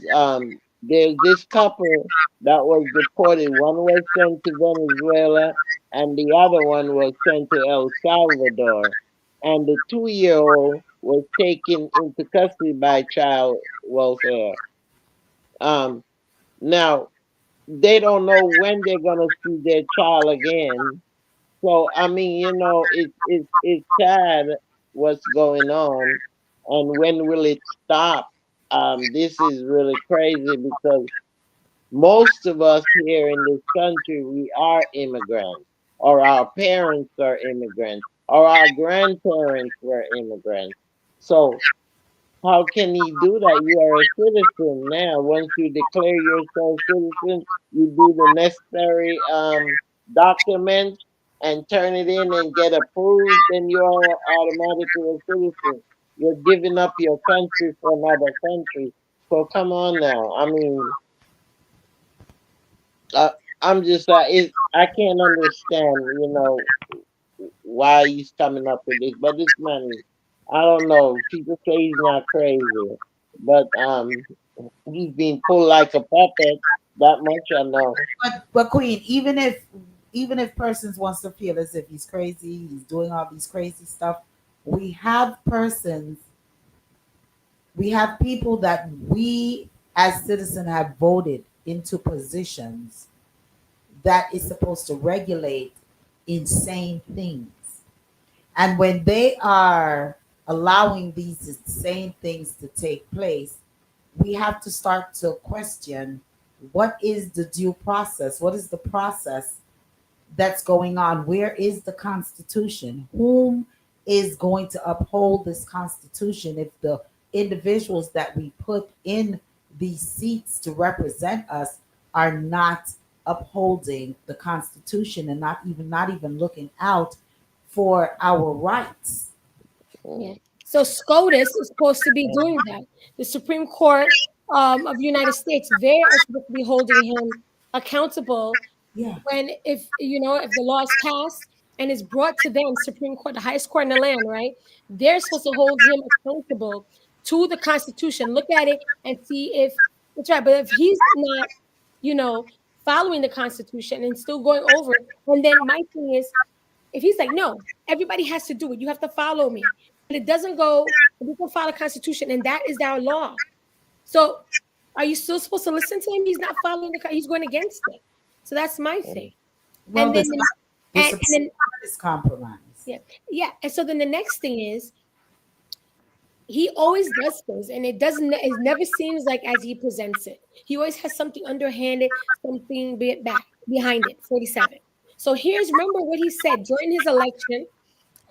there's this couple that was deported. One was sent to Venezuela, and the other one was sent to El Salvador. And the 2-year-old was taken into custody by child welfare. Um, Now they don't know when they're gonna see their child again. So I mean, it's sad what's going on, and when will it stop? This is really crazy because most of us here in this country, we are immigrants, or our parents are immigrants, or our grandparents were immigrants. So how can he do that? You are a citizen now. Once you declare yourself citizen, you do the necessary documents and turn it in and get approved, then you are automatically a citizen. You're giving up your country for another country. So come on now. I mean, I, I'm just I can't understand, why he's coming up with this. But this man, I don't know. People say he's not crazy, but he's being pulled like a puppet. That much I know. But Queen, even if persons wants to feel as if he's crazy, he's doing all these crazy stuff, we have persons, we have people that we as citizens have voted into positions that is supposed to regulate insane things. And when they are allowing these insane things to take place, we have to start to question what is the due process? What is the process that's going on? Where is the Constitution? Whom is going to uphold this Constitution if the individuals that we put in these seats to represent us are not upholding the Constitution and not even looking out for our rights? Yeah. So SCOTUS is supposed to be doing that. The Supreme Court of the United States, they are supposed to be holding him accountable Yeah. when, if the law is passed and is brought to them, Supreme Court, the highest court in the land, right? They're supposed to hold him accountable to the Constitution. Look at it and see if it's right. But if he's not, you know, following the Constitution and still going over it, and then my thing is, if he's like, no, everybody has to do it. You have to follow me. But it doesn't go, we don't follow the Constitution, and that is our law. So are you still supposed to listen to him? He's not following he's going against it. So that's my thing. Well, And then the and Supreme then Court is compromised. yeah, yeah. And so then the next thing is he always does things, and it never seems like as he presents it. He always has something underhanded, something back behind it. 47. So remember what he said during his election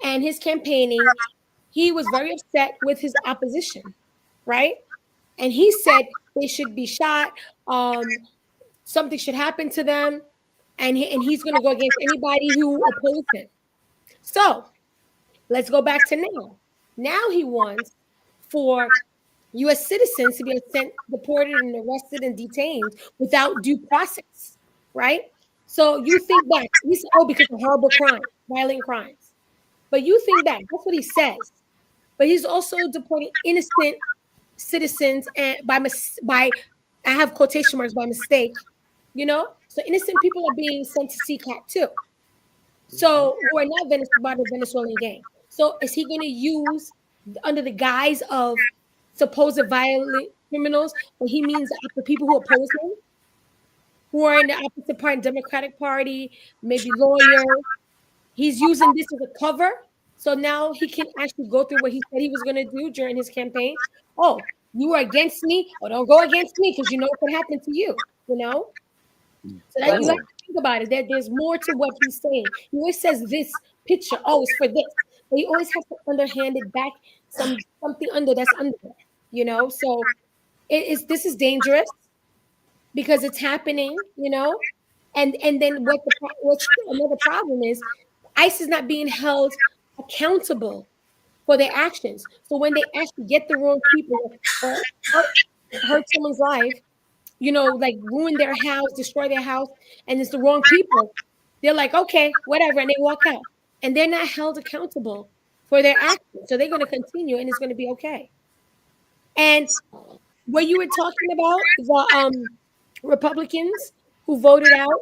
and his campaigning. He was very upset with his opposition, right? And he said they should be shot. Something should happen to them, and he's going to go against anybody who opposes him. So let's go back to now. Now he wants for U.S. citizens to be sent, deported, and arrested and detained without due process, right? So you think back, he said, oh, because of horrible crimes, violent crimes. But you think back, that's what he says. But he's also deporting innocent citizens and by I have quotation marks by mistake, So innocent people are being sent to CCAT too. So we're not about the Venezuelan gang. So is he going to use under the guise of supposed violent criminals, but he means the people who oppose him, who are in the opposite party, Democratic Party, maybe lawyers. He's using this as a cover. So now he can actually go through what he said he was going to do during his campaign. Oh, you were against me. Oh, don't go against me because you know what could happen to you. You know? So that you have Mm. to think about it. There's more to what he's saying. He always says this picture, oh, it's for this. But he always has to underhand it back something under that's under there. You know? So it is this is dangerous because it's happening, you know? And then what's another problem is ICE is not being held accountable for their actions. So when they actually get the wrong people or hurt someone's life, you know, like ruin their house, destroy their house, and it's the wrong people, they're like, okay, whatever, and they walk out. And they're not held accountable for their actions. So they're going to continue and it's going to be okay. And what you were talking about, the Republicans who voted out,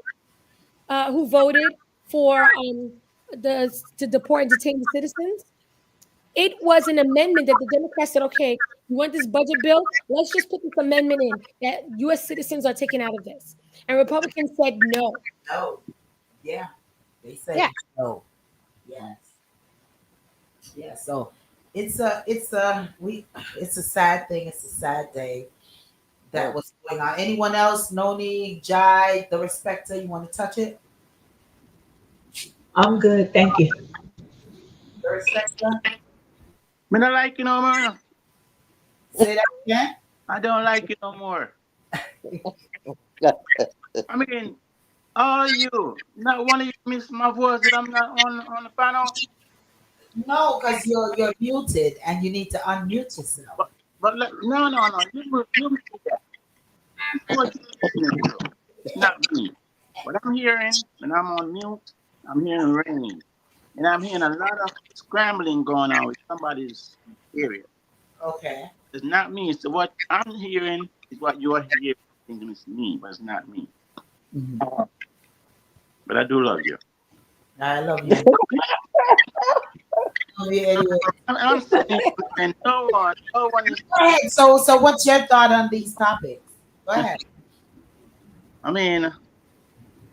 who voted for the to deport and detain the citizens, it was an amendment that the Democrats said, okay, you want this budget bill? Let's just put this amendment in that U.S. citizens are taken out of this. And Republicans said no. No. Yeah. They Yeah. say no. Yes. Yeah. So it's a sad thing. It's a sad day that was going on. Anyone else? Noni, Jai, the Respecter, you want to touch it? I'm good, thank you. The Respecter? Me not like you no more. Say that again. I don't like you no more. I mean, all you, not one of you miss my voice that I'm not on the panel. No, because you're muted and you need to unmute yourself. No. You do that. This is what you're listening to. It's not me. What I'm hearing when I'm on mute, I'm hearing rain. And I'm hearing a lot of scrambling going on with somebody's area. Okay. It's not me. So what I'm hearing is what you're hearing. Thinking it's me, but it's not me. Mhm. But I do love you. I love you. Love you anyway. I'm saying, and no one is. Go ahead. So what's your thought on these topics? Go ahead. I mean,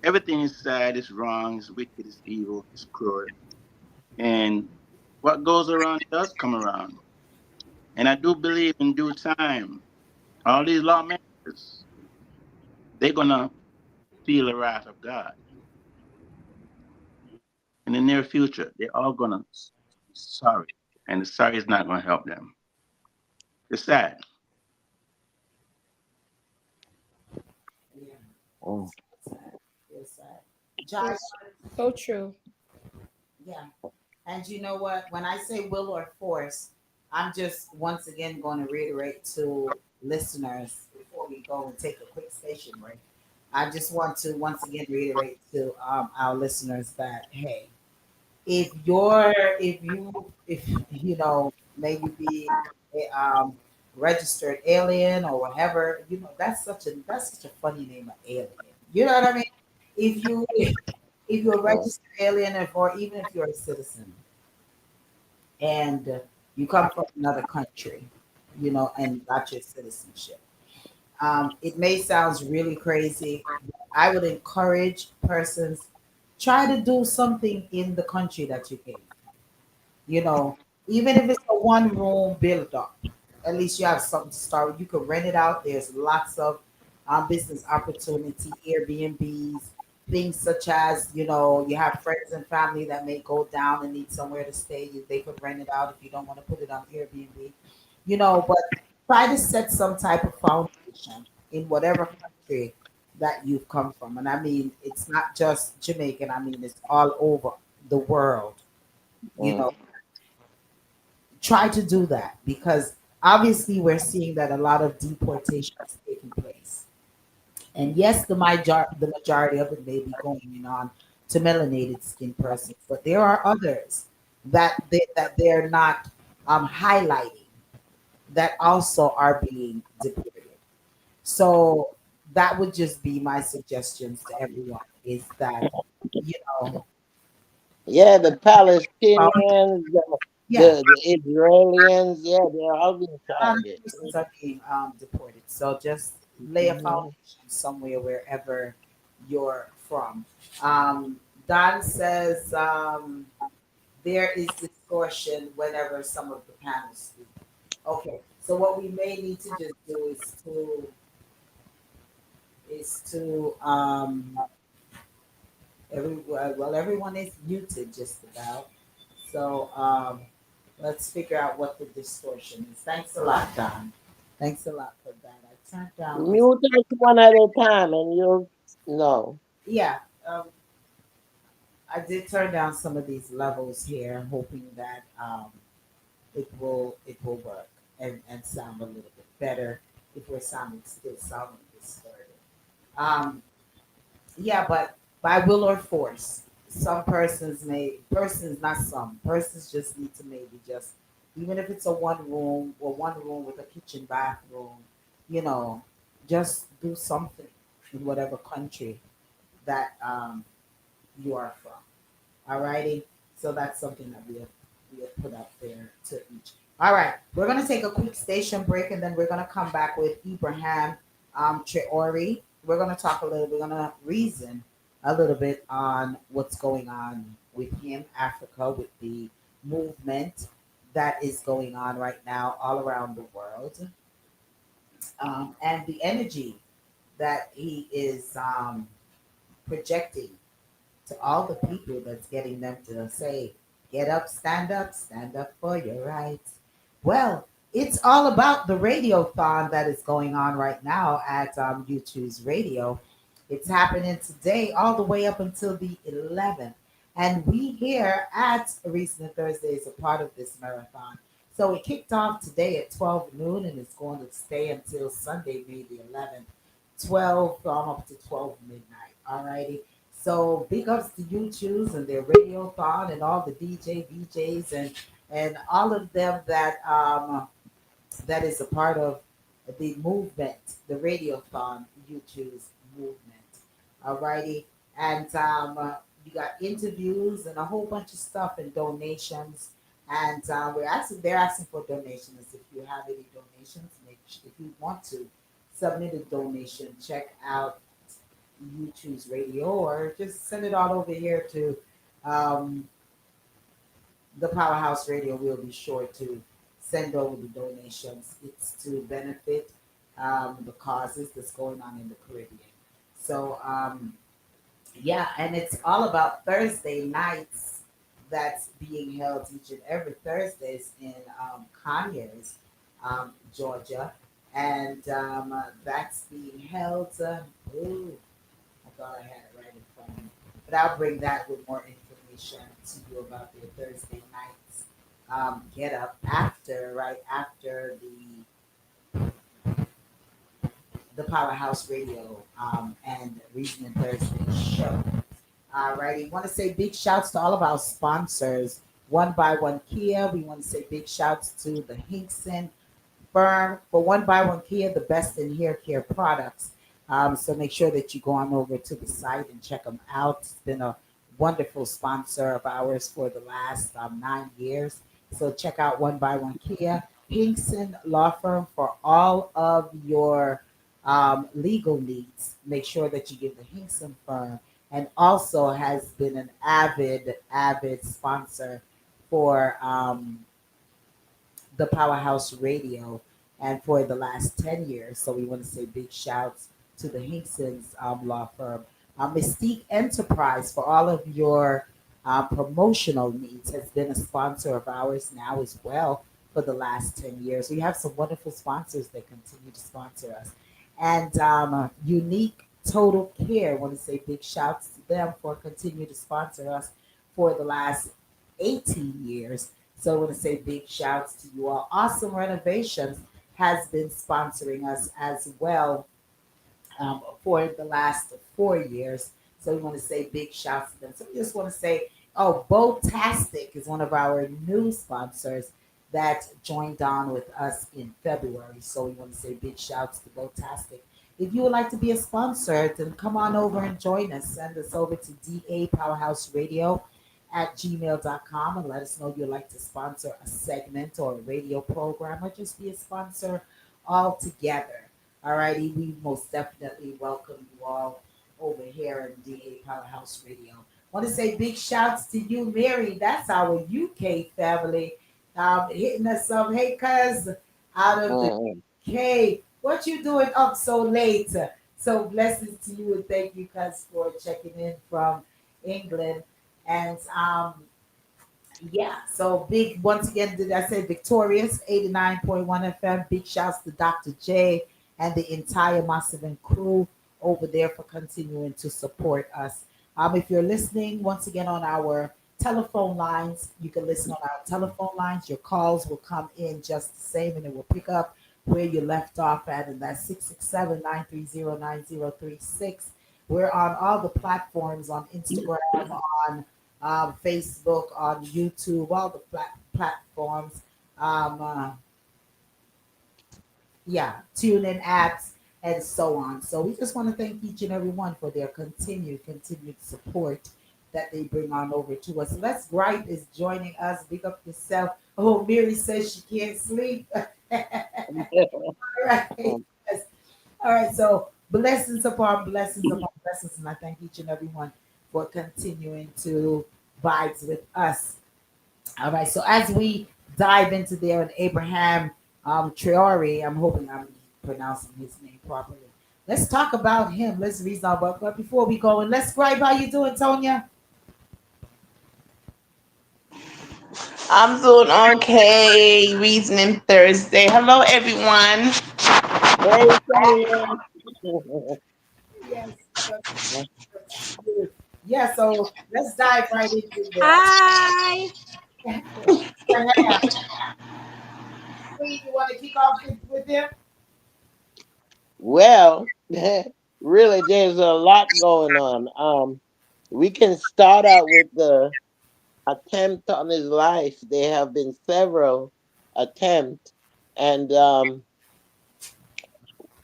everything is sad, it's wrong, it's wicked, it's evil, it's cruel. And what goes around does come around. And I do believe in due time, all these lawmakers, they're going to feel the wrath of God. In the near future, they're all going to be sorry. And the sorry is not going to help them. It's sad. Yeah. Mm. It's sad. Jai, It's so true. yeah. And you know what? When I say will or force, I'm just once again going to reiterate to listeners before we go and take a quick station break. I just want to once again reiterate to our listeners that hey, if you know maybe be a registered alien or whatever, you know that's such a funny name, of alien. You know what I mean? If you if you're a registered alien, or even if you're a citizen and you come from another country, you know, and got your citizenship. It may sound really crazy. I would encourage persons try to do something in the country that you came. You know, even if it's a one room build up, at least you have something to start with. You can rent it out. There's lots of business opportunity, Airbnbs, things such as, you know, you have friends and family that may go down and need somewhere to stay. They could rent it out if you don't want to put it on Airbnb, you know, but try to set some type of foundation in whatever country that you've come from. And I mean, it's not just Jamaican, I mean, it's all over the world, you Mm. know. Try to do that because obviously we're seeing that a lot of deportation is taking place. And yes, the majority of it may be going on to melanated skin persons, but there are others that they're not highlighting that also are being deported. So that would just be my suggestions to everyone is that, you know, Yeah, the Well, Palestinians, the, yeah, the, the Israelis, yeah, they're all being a lot of targeted. persons are being deported. So just lay a Mhm. foundation somewhere wherever you're from. Don says there is distortion whenever some of the panels speak. Okay, so what we may need to just do is to everyone is muted just about. So let's figure out what the distortion is. Thanks a lot, Don. Thanks a lot for that. I turned down this. Mute us one at a time and you'll know. Yeah, um, I did turn down some of these levels here, hoping that it will work and sound a little bit better if we're sounding distorted. Um, Yeah, but by will or force, persons, not some persons, just need to maybe just, even if it's a one room with a kitchen bathroom, you know, just do something in whatever country that you are from. Alrighty. So that's something that we have put up there to each. All right. We're gonna take a quick station break and then we're gonna come back with Ibrahim Traore. We're gonna talk a little. We're gonna reason a little bit on what's going on with him, Africa, with the movement that is going on right now all around the world, and the energy that he is projecting to all the people that's getting them to say, get up, stand up for your rights. Well, it's all about the radiothon that is going on right now at YouTube's radio. It's happening today all the way up until the 11th. And we here at Recent Thursday is a part of this marathon. So it kicked off today at 12 noon and it's going to stay until Sunday, May the 11th, 12 up to 12 midnight. Alrighty. So big ups to YouTubes and their radiothon and all the DJ, VJs and all of them that is a part of the movement, the radiothon, YouTube's movement. Alrighty, and you got interviews and a whole bunch of stuff and donations. And they're asking for donations. If you have any donations, if you want to submit a donation, check out YouTube's radio or just send it all over here to um, the Powerhouse Radio. We'll be sure to send over the donations. It's to benefit the causes that's going on in the Caribbean. So, yeah, and it's all about Thursday nights that's being held each and every Thursdays in Conyers, Georgia. And that's being held. Ooh, I thought I had it right in front of me. But I'll bring that with more information to you about their Thursday nights get up right after the Powerhouse Radio and Reason and Thursday show. Alrighty, want to say big shouts to all of our sponsors. One by One Kia. We want to say big shouts to the Hinkson firm for One by One Kia, the best in hair care products. So make sure that you go on over to the site and check them out. It's been a wonderful sponsor of ours for the last 9 years. So check out One by One Kia, Hinkson Law Firm for all of your legal needs. Make sure that you give the Hinkson firm, and also has been an avid sponsor for the Powerhouse Radio and for the last 10 years. So we want to say big shouts to the Hinkson's law firm. Mystique Enterprise for all of your promotional needs has been a sponsor of ours now as well for the last 10 years. We have some wonderful sponsors that continue to sponsor us. And Unique Total Care, I want to say big shouts to them for continuing to sponsor us for the last 18 years. So I want to say big shouts to you all. Awesome Renovations has been sponsoring us as well for the last 4 years. So we want to say big shouts to them. So we just want to say, oh, Botastic is one of our new sponsors that joined on with us in February. So we want to say big shouts to Botastic. If you would like to be a sponsor, then come on over and join us. Send us over to DA Powerhouse Radio at gmail.com and let us know you'd like to sponsor a segment or a radio program or just be a sponsor altogether. Alrighty, we most definitely welcome you all over here in DA Powerhouse Radio. Want to say big shouts to you, Mary. That's our UK family. Hitting us up. Hey, cuz, out of the Mhm. UK. What you doing up so late? So blessings to you and thank you, cuz, for checking in from England. And yeah, so big once again, did I say Victorious 89.1 FM? Big shouts to Dr. J and the entire Massive and crew over there for continuing to support us. If you're listening once again on our telephone lines, you can listen on our telephone lines. Your calls will come in just the same and it will pick up where you left off at, and that's 667-930-9036. We're on all the platforms on Instagram, on Facebook, on YouTube, all the platforms. Um, uh, yeah, tune in apps and so on. So we just want to thank each and every one for their continued support that they bring on over to us. Les Gripe is joining us. Big up yourself. Oh, Mary says she can't sleep. All right. Yes. All right. So blessings upon blessings, and I thank each and every one for continuing to vibes with us. All right. So as we dive into there and Abraham Traore, I'm hoping I'm pronouncing his name properly. Let's talk about him. Let's reason about. But before we go, and let's scribe. How you doing, Tonia? I'm doing okay. Reasoning Thursday. Hello, everyone. Hey, Tonia. Yes. Good to see you. Yeah. So let's dive right into there. Hi. Abraham, you want to kick off with him? Well, really, there's a lot going on. We can start out with the attempt on his life. There have been several attempts, and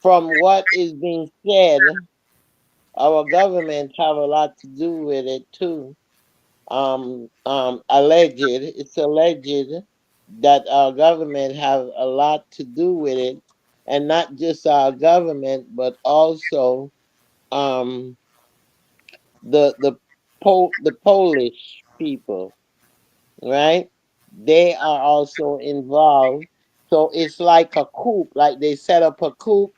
from what is being said, our government have a lot to do with it too. It's alleged that our government have a lot to do with it, and not just our government, but also um, the Polish people, right? They are also involved. So it's like a coup, like they set up a coup.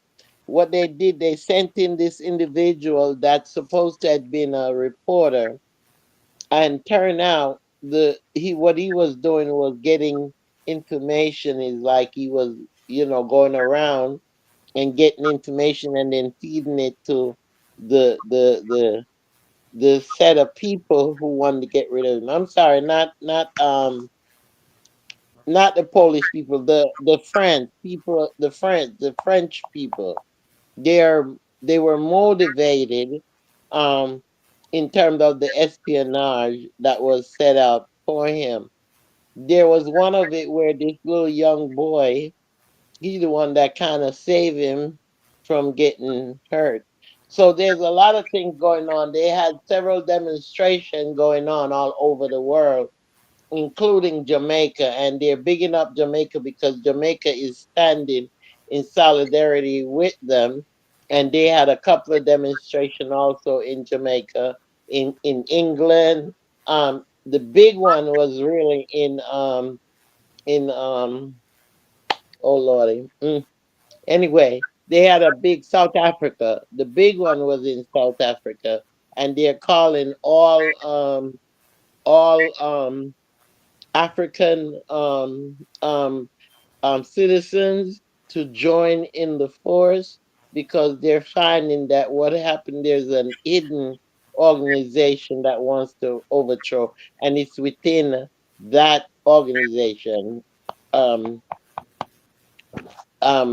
What they did, they sent in this individual that's supposed to have been a reporter, and turn out the he what he was doing was getting information. Is like he was, going around and getting information and then feeding it to the the the the set of people who wanted to get rid of him. I'm sorry, not the Polish people, the French people, the French people. They're they were motivated um in terms of the espionage that was set up for him. There was one of it where this little young boy, he's the one that kind of saved him from getting hurt. So there's a lot of things going on. They had several demonstrations going on all over the world, including Jamaica, and they're bigging up Jamaica because Jamaica is standing in solidarity with them. And they had a couple of demonstrations also in Jamaica, in England. The big one was really in oh lordy. Anyway, they had a big South Africa. The big one was in South Africa, and they're calling all African citizens to join in the force because they're finding that what happened, there's an hidden organization that wants to overthrow, and it's within that organization. Um,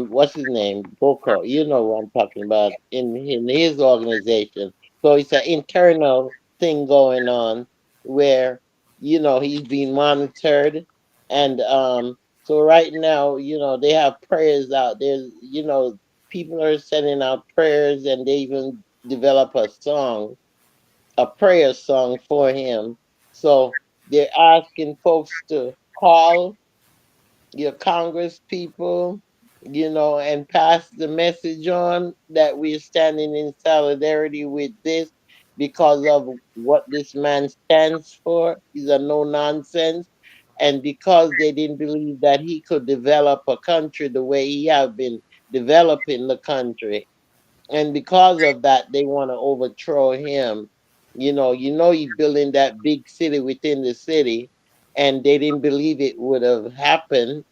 what's his name? Boko. You know what I'm talking about in his organization. So it's an internal thing going on where he's being monitored, and so right now they have prayers out. There's people are sending out prayers, and they even develop a prayer song for him. So They're asking folks to call your Congress people, and pass the message on that we're standing in solidarity with this because of what this man stands for. He's a no nonsense. And because they didn't believe that he could develop a country the way he have been developing the country, and because of that they want to overthrow him. He's building that big city within the city, and they didn't believe it would have happened.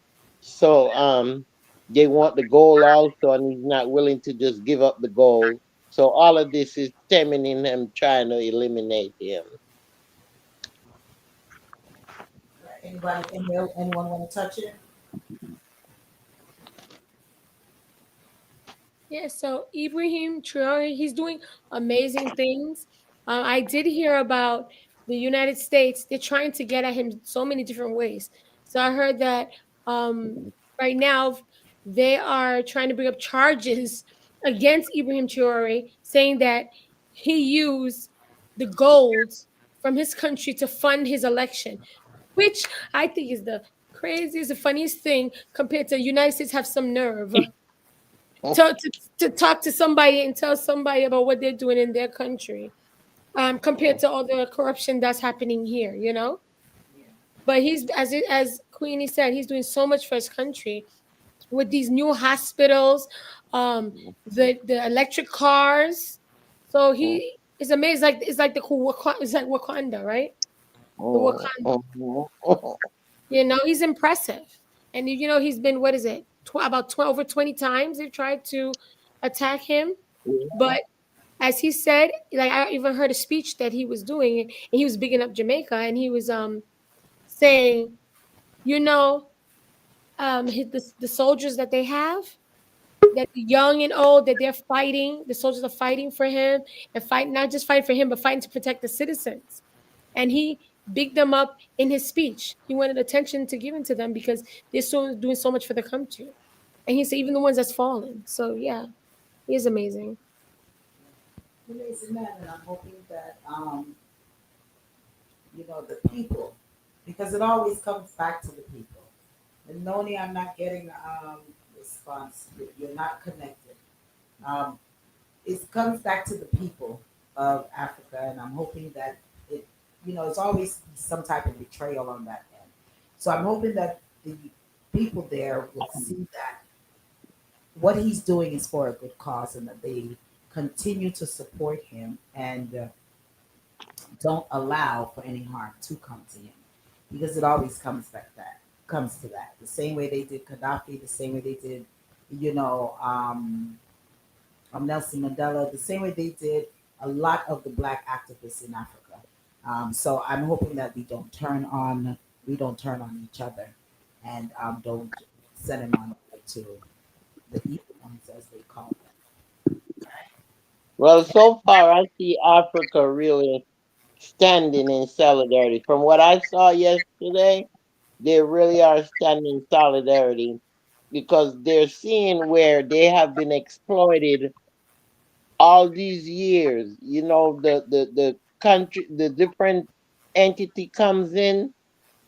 So they want the gold also, and he's not willing to just give up the gold. So all of this is stemming in him trying to eliminate him. Anyone want to touch it? Yeah, so Ibrahim Traore, he's doing amazing things. I did hear about the United States. They're trying to get at him so many different ways. So I heard that um, right now they are trying to bring up charges against Ibrahim Traore, saying that he used the gold from his country to fund his election, which I think is the craziest, the funniest thing compared to the United States have some nerve to talk to somebody and tell somebody about what they're doing in their country, compared to all the corruption that's happening here, you know. But he's as Queenie said, he's doing so much for his country with these new hospitals, the electric cars. So he is amazed. Like it's like it's like Wakanda, right? The Wakanda. You know, he's impressive, and you know he's been what is it? About 12 over 20 times they've tried to attack him, but as he said, like I even heard a speech that he was doing, and he was bigging up Jamaica, and he was saying, you know, the soldiers that they have, that the young and old, that they're fighting, the soldiers are fighting for him and fight not just fighting for him, but fighting to protect the citizens. And he bigged them up in his speech. He wanted attention to given to them because they're so doing so much for the country. And he said even the ones that's fallen. So yeah, he is amazing. Amazing man, and I'm hoping that the people, because it always comes back to the people. And Noni, I'm not getting response. You're not connected. Um, it comes back to the people of Africa, and I'm hoping that it's always some type of betrayal on that end. So I'm hoping that the people there would see that what he's doing is for a good cause, and that they continue to support him and don't allow for any harm to come to him, because it always comes to that. The same way they did Gaddafi, the same way they did, you know, Nelson Mandela, the same way they did a lot of the black activists in Africa. So I'm hoping that we don't turn on each other, and don't send him on to the evil ones, as they call them. Well, so far I see Africa really standing in solidarity. From what I saw yesterday, they really are standing in solidarity because they're seeing where they have been exploited all these years. The country, the different entity comes in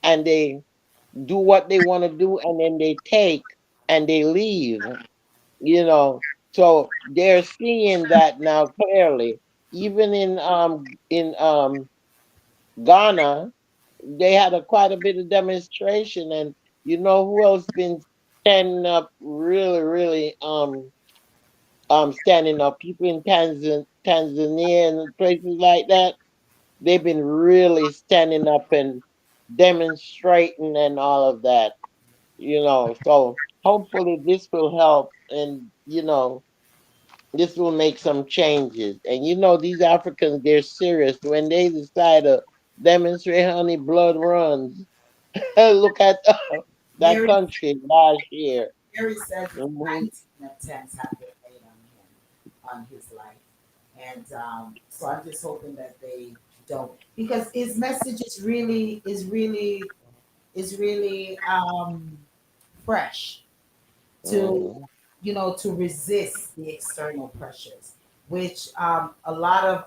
and they do what they want to do, and then they take and they leave. you know so they're seeing that now clearly. Even in Ghana, they had quite a bit of demonstration. And you know who else been standing up, really, really standing up? People in Tanzania and places like that. They've been really standing up and demonstrating and all of that. So hopefully this will help, and this will make some changes. And these Africans, they're serious. When they decide to demonstrate, honey, blood runs. Look at that Gary, country last year. Gary says that Hmm. 19 attempts have been made on him, on his life. And so I'm just hoping that they don't, because his message is really fresh to Hmm. to resist the external pressures. which a lot of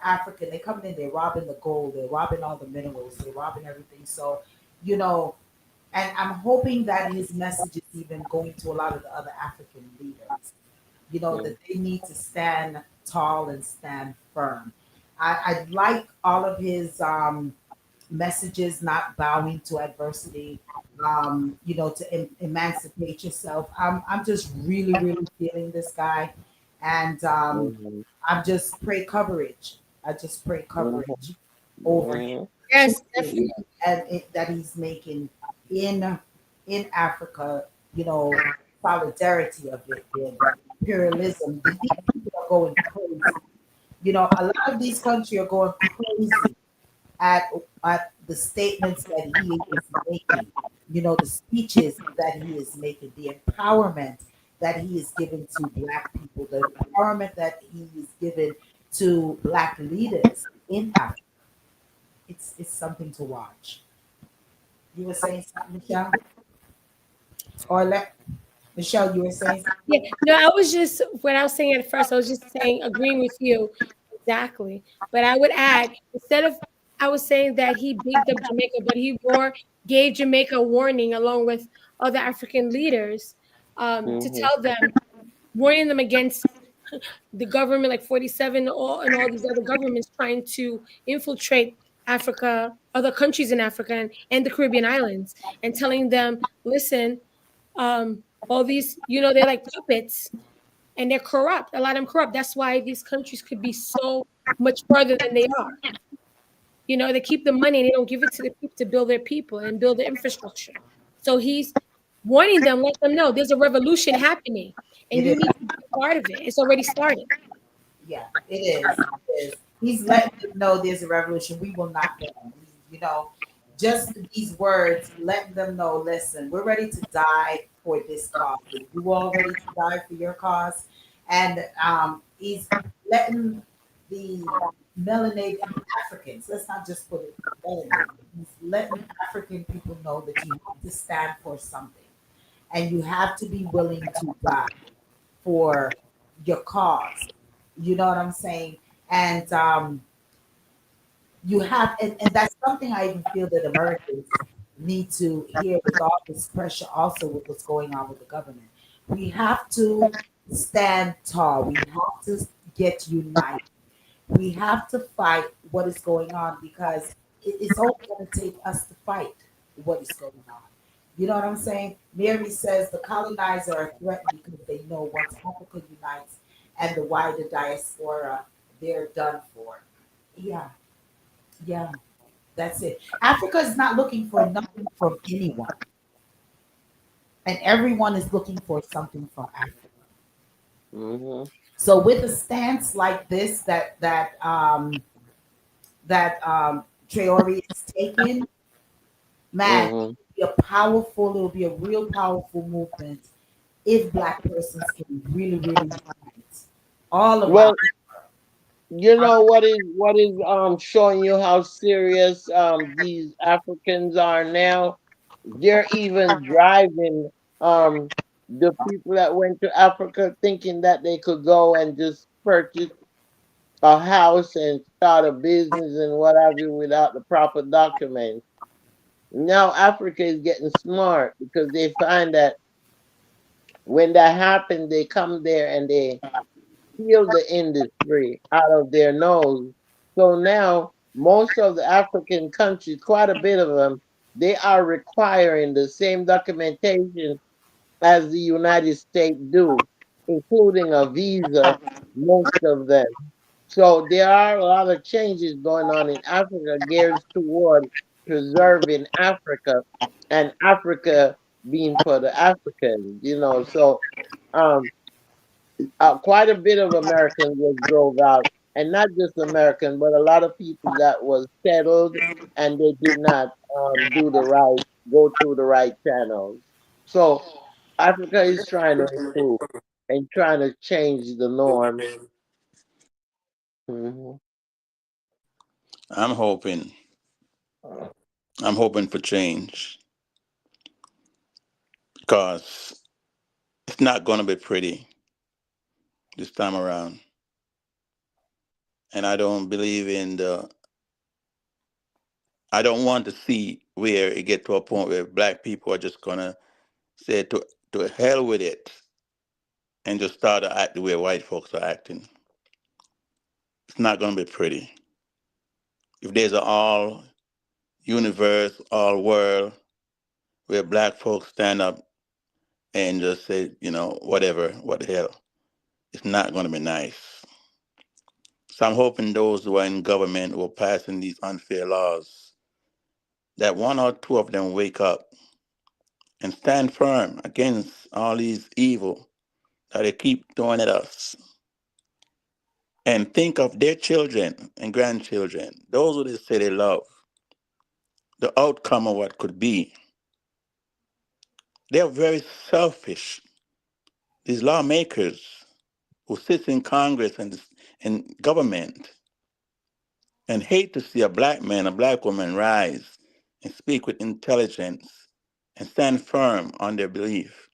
African, they coming in, they're robbing the gold, they're robbing all the minerals, they're robbing everything. So, you know, and I'm hoping that his message is even going to a lot of the other African leaders, that they need to stand tall and stand firm. I like all of his messages, not bowing to adversity, to emancipate yourself. I'm just really, really feeling this guy. And Mhm. I'm just pray coverage. I just pray Mhm. coverage over him, Mhm. the Yes, moves definitely. that he's making in in Africa. Solidarity of it, the imperialism. These people are going crazy. A lot of these countries are going crazy at the statements that he is making, the speeches that he is making, the empowerment that he is giving to black people, the empowerment that he is giving to black leaders in Africa. It's something to watch. You were saying something, Michelle? Or Michelle, you were saying something? Yeah, no, I was just what I was saying at first. I was just saying, agreeing with you exactly. But I would add, instead of, I was saying that he bigged up Jamaica, but he more gave Jamaica a warning along with other African leaders, to Mhm. tell them, warning them against the government, like 47 and all these other governments trying to infiltrate Africa, other countries in Africa and the Caribbean islands, and telling them, listen, all these, they're like puppets and they're corrupt. A lot of them corrupt. That's why these countries could be so much further than they are. They keep the money and they don't give it to the people to build their people and build the infrastructure. So he's warning them, let them know there's a revolution happening and It you is. need to be a part of it. It's already started. Yeah, it is. It is. He's letting them know there's a revolution. We will not bend. Just these words, letting them know, listen, we're ready to die for this cause. You all ready to die for your cause? And he's letting the melanated Africans, let's not just put it melanated, he's letting African people know that you have to stand for something and you have to be willing to die for your cause. You know what I'm saying? And and that's something I even feel that Americans need to hear with all this pressure, also with what's going on with the government. We have to stand tall. We have to get united. We have to fight what is going on because it's only going to take us to fight what is going on. You know what I'm saying? Mary says the colonizer are threatened because they know once Africa unites and the wider diaspora, they're done for. Yeah, yeah, that's it. Africa is not looking for nothing from anyone, and everyone is looking for something from Africa. Mhm. So with a stance like this that Traore is taking, man, it Mhm. will be a powerful, it will be a real powerful movement if black persons can really, really unite all around. Well, you know what is showing you how serious these Africans are now. They're even driving um the people that went to Africa thinking that they could go and just purchase a house and start a business and what have you without the proper documents. Now Africa is getting smart because they find that when that happens, they come there and they steal the industry out of their nose. So now most of the African countries, quite a bit of them, they are requiring the same documentation as the United States do, including a visa, most of them. So there are a lot of changes going on in Africa geared toward preserving Africa and Africa being for the Africans. So um, quite a bit of Americans was drove out, and not just American, but a lot of people that was settled and they did not go through the right channels. So Africa is trying to improve and trying to change the norm. Hmm. I'm hoping. I'm hoping for change because it's not going to be pretty this time around. and I don't believe in the. I don't want to see where it get to a point where black people are just gonna say to hell with it and just start to act the way white folks are acting. It's not gonna be pretty. If there's an all universe, all world where black folks stand up and just say, whatever, what the hell, it's not gonna be nice. So I'm hoping those who are in government who are passing these unfair laws, that one or two of them wake up and stand firm against all these evil that they keep throwing at us. And think of their children and grandchildren, those who they say they love, the outcome of what could be. They're very selfish. These lawmakers who sit in Congress and government and hate to see a black man, a black woman rise and speak with intelligence and stand firm on their belief.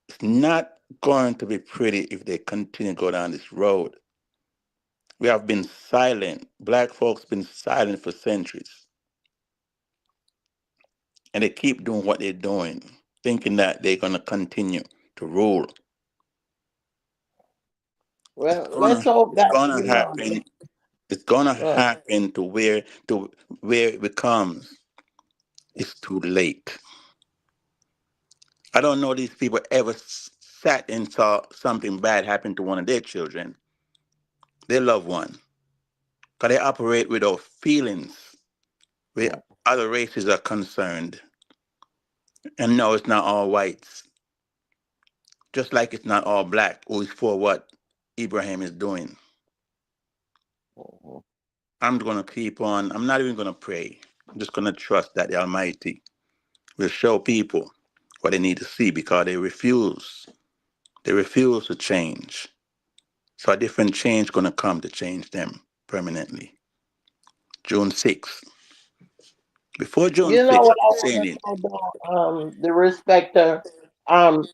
It's not going to be pretty if they continue to go down this road. We have been silent. Black folks been silent for centuries. And they keep doing what they're doing, thinking that they're gonna continue to rule. It's Well, let's gonna hope it's that gonna happen. It's gonna uh, happen to where it becomes it's too late. I don't know these people ever sat and saw something bad happen to one of their children, their loved one, because they operate without feelings where yeah. other races are concerned. And no, it's not all whites, just like it's not all black who is for what Ibrahim is doing. Mhm. I'm going to keep on, I'm not even going to pray. I'm just going to trust that the Almighty will show people what they need to see because they refuse. They refuse to change. So a different change going to come to change them permanently. June 6th. Before June You know 6th, what I've I been want saying to it. know about the respecter.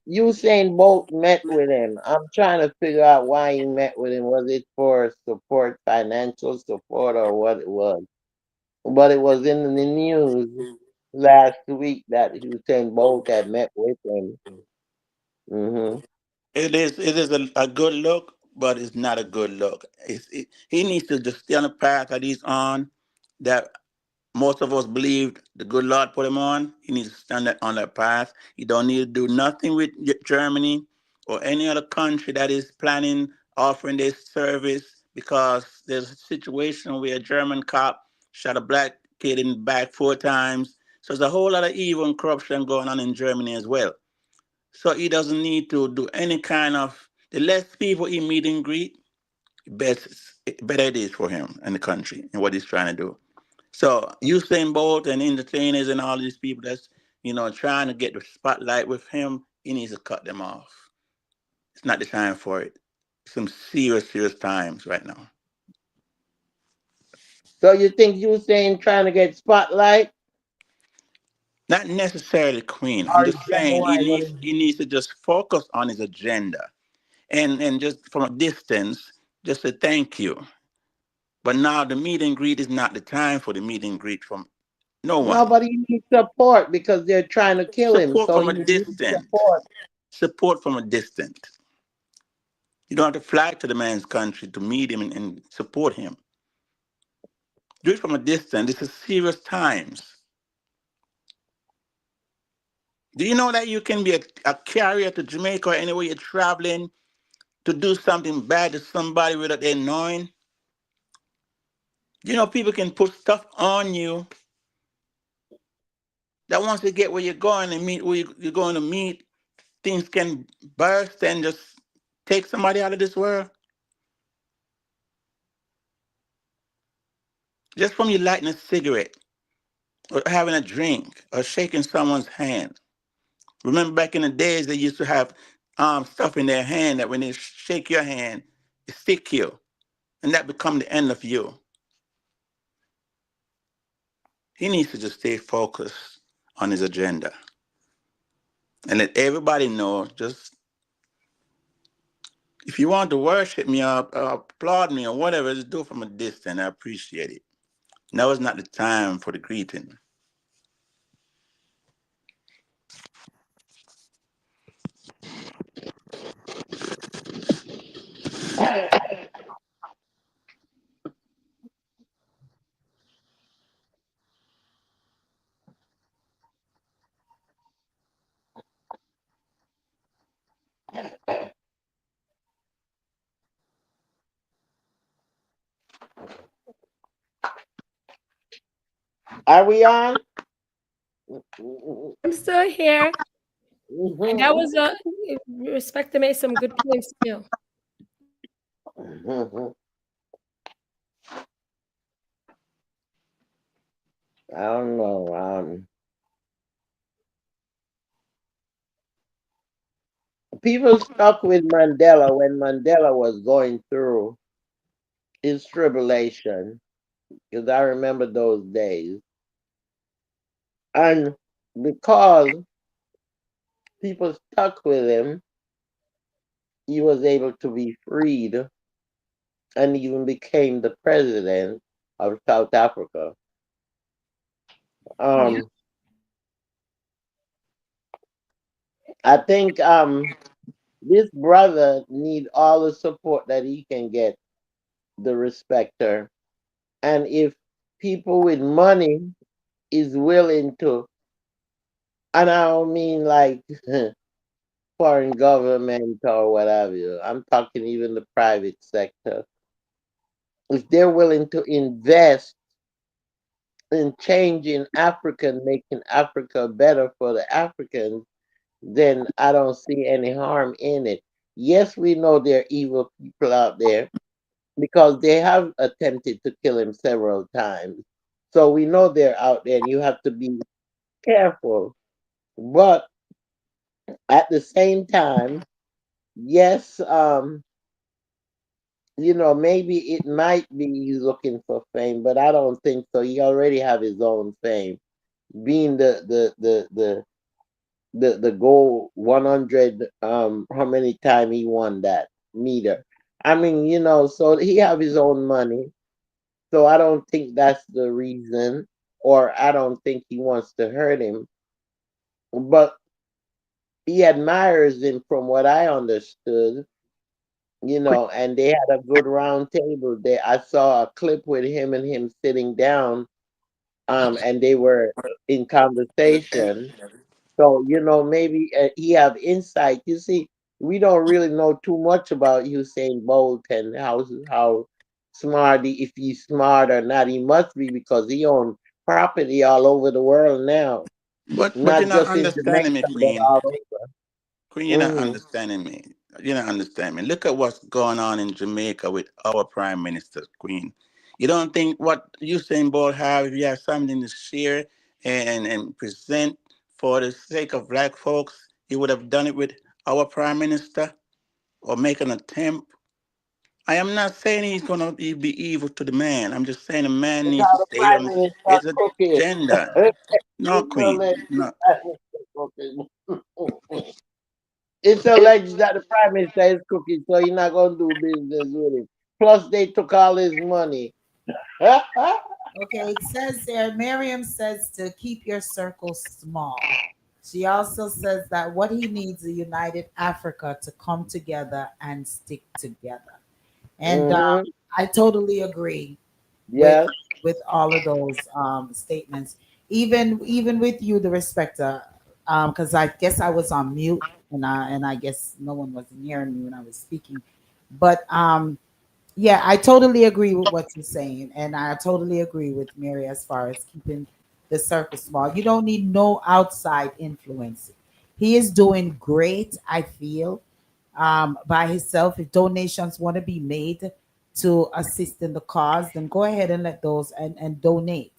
Usain Bolt met with him. I'm trying to figure out why he met with him. Was it for support, financial support, or what it was? But it was in the news last week that Usain Bolt had met with him. Hmm. It is a good look, but it's not a good look. He needs to just stay on the path that he's on, that most of us believe the good Lord put him on. He needs to stand on that path. He don't need to do nothing with Germany or any other country that is planning offering this service because there's a situation where a German cop shot a black kid in the back 4 times. So there's a whole lot of evil and corruption going on in Germany as well. So he doesn't need to do any kind of the less people he meet and greet, best better it is for him and the country and what he's trying to do. So Usain Bolt and entertainers and all these people that's trying to get the spotlight with him, he needs to cut them off. It's not the time for it. Some serious, serious times right now. So you think Usain trying to get spotlight, Not necessarily Queen. I'm or just is saying he genuine? What needs is he needs to just focus on his agenda and just from a distance, just say thank you. But now the meet and greet is not the time for the meet and greet from no one. Nobody needs support because they're trying to kill him. Support So from a he needs distance. support. Support from a distance. You don't have to fly to the man's country to meet him and support him. Do it from a distance. This is serious times. Do you know that you can be a carrier to Jamaica or anywhere you're traveling to do something bad to somebody without they knowing? You know, people can put stuff on you that once they get where you're going and meet where you're going to meet, things can burst and just take somebody out of this world. Just from you lighting a cigarette or having a drink or shaking someone's hand. Remember back in the days they used to have stuff in their hand that when they shake your hand, it stick you. And that become the end of you. He needs to just stay focused on his agenda. And let everybody know just If you want to worship me or applaud me or whatever, just do it from a distance. I appreciate it. Now is not the time for the greeting. Are we on? I'm still here. And that Mhm. was a Respecta made some good points too. Mhm. I don't know. People stuck with Mandela when Mandela was going through his tribulation, because I remember those days. And because people stuck with him, he was able to be freed and even became the president of South Africa. Yeah. Um, I think this brother need all the support that he can get, the respecter. And if people with money is willing to, and I don't mean like foreign government or what have you, I'm talking even the private sector. If they're willing to invest in changing Africa and making Africa better for the Africans, then I don't see any harm in it. Yes, we know there are evil people out there because they have attempted to kill him several times. So we know they're out there and you have to be careful. But at the same time, yes, maybe it might be he's looking for fame, but I don't think so. He already have his own fame. Being the goal 100, how many time he won that meter. I mean, so he have his own money. So I don't think that's the reason, or I don't think he wants to hurt him. But he admires him from what I understood, and they had a good round table there. I saw a clip with him sitting down, and they were in conversation. So, maybe he have insight. You see, we don't really know too much about Usain Bolt and how smart if he's smart or not. He must be because he owns property all over the world now, But you're not not just in understanding me, Jamaica, but Queen. all over. Queen, you're not Mm. understanding me. You're not understanding me. Look at what's going on in Jamaica with our Prime Minister, Queen. You don't think what Usain Bolt have, if you have something to share and present for the sake of black folks, he would have done it with our Prime Minister or make an attempt. I am not saying he's gonna be evil to the man. I'm just saying the man needs to Because the stay prime on minister his crooked. agenda. No, It's Queen. alleged the No. prime minister crooked. It's alleged that the prime minister is crooked, so he's not gonna do business with him. Plus, they took all his money. Okay, it says there, Miriam says to keep your circle small. She also says that what he needs is a united Africa to come together and stick together. And Hmm. I totally agree with Yes. with all of those statements. Even with you, the respecter, because I guess I was on mute and I guess no one was hearing me when I was speaking. But yeah, I totally agree with what you're saying, and I totally agree with Mary as far as keeping the circle small. You don't need no outside influence. He is doing great, I feel, by himself. If donations want to be made to assist in the cause, then go ahead and let those and donate.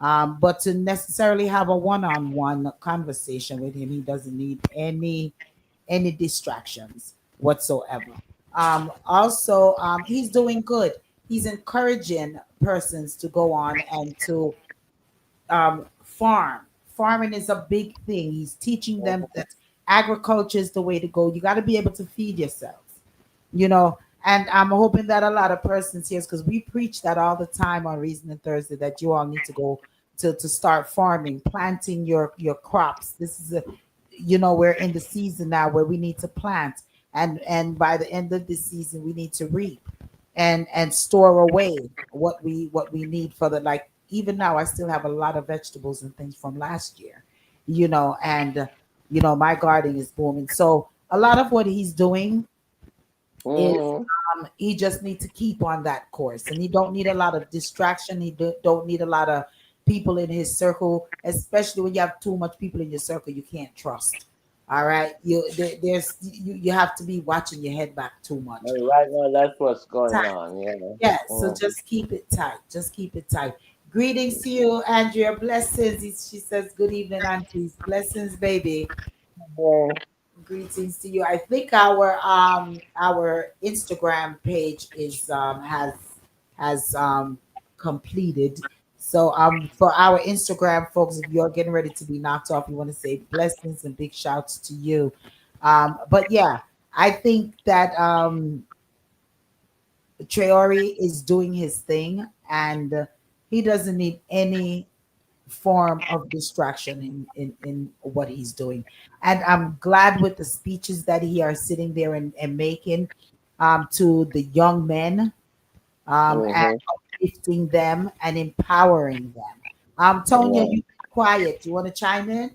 But to necessarily have a one-on-one conversation with him, he doesn't need any distractions whatsoever. Also, he's doing good. He's encouraging persons to go on and to farm. Farming is a big thing. He's teaching them that agriculture is the way to go. You got to be able to feed yourselves. you know. And I'm hoping that a lot of persons here, because we preach that all the time on Reasoning Thursday, that you all need to go to start farming, planting your crops. This is a, you know, we're in the season now where we need to plant, and by the end of this season we need to reap and store away what we need for the, like, even now I still have a lot of vegetables and things from last year, you know. And my garden is booming. So a lot of what he's doing is, Mm-hmm. he just needs to keep on that course, and he don't need a lot of distraction. He don't need a lot of people in his circle, especially when you have too much people in your circle you can't trust. All right, you have to be watching your head back too much. And right now, that's what's going on. Yeah. Yeah, so Mm-hmm. just keep it tight. Just keep it tight. Greetings to you, Andrea. Blessings. She says, "Good evening, aunties. Blessings, baby. Yeah. Greetings to you." I think our Instagram page is has completed. So for our Instagram folks, if you're getting ready to be knocked off, you want to say blessings and big shouts to you. But yeah, I think that Traore is doing his thing, and he doesn't need any form of distraction in what he's doing. And I'm glad with the speeches that he are sitting there and making to the young men, and Mm-hmm. uplifting them and empowering them. Tonya, Yeah. you be quiet. You want to chime in?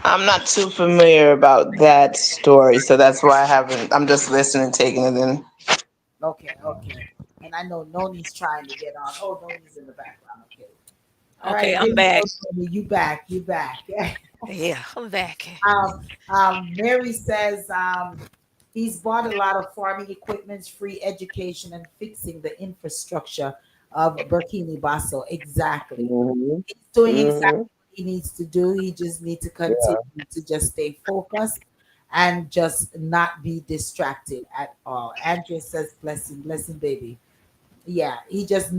I'm not too familiar about that story, so that's why I haven't. I'm just listening, taking it in. Okay, okay. And I know Noni's trying to get on. Oh, Noni's in the background. Okay. All Okay, right, there I'm you go, back. Noni. You back. You back. Yeah, I'm back. Mary says he's bought a lot of farming equipment, free education, and fixing the infrastructure of Burkina Faso. Exactly. Mm-hmm. He's doing exactly Mm-hmm. what he needs to do. He just needs to continue Yeah. to just stay focused and just not be distracted at all. Andrea says, "Blessing, blessing, baby." Yeah, he just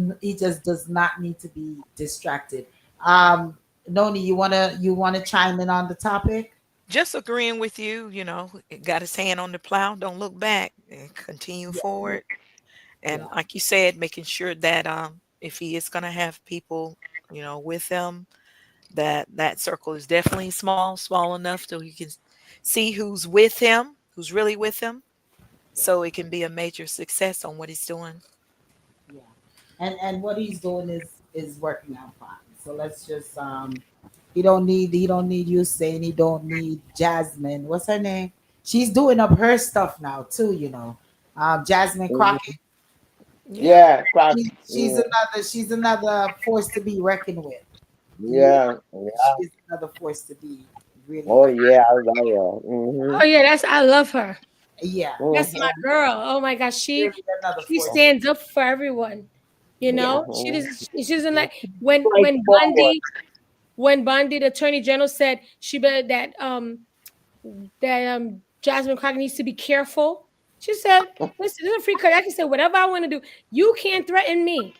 does not need to be distracted. Um, Noni, you wanna chime in on the topic? Just agreeing with you, got his hand on the plow, don't look back and continue Yeah, forward. And yeah, like you said, making sure that if he is gonna have people, with him, that circle is definitely small, small enough so he can see who's with him, who's really with him, yeah, so it can be a major success on what he's doing. yeah. And what he's doing is working out fine. So let's just he don't need you saying he don't need Jasmine. What's her name? She's doing up her stuff now too, you know. Jasmine Mm-hmm. Crockett. Yeah. Yeah. Cross. She's another force to be reckoned with. Yeah, Yeah. Yeah. she's another force to be really Oh reckoned. yeah. I will. Mm-hmm. Oh yeah, I love her. Yeah, That's Mm-hmm. my girl. Oh my gosh, she really another she force. stands up for everyone. Yeah, She Mm-hmm. doesn't she doesn't like when Like forward. Bundy, the attorney general, said she better that Jasmine Crockett needs to be careful. She said, "Listen, this is a free country. I can say whatever I want to do. You can't threaten me.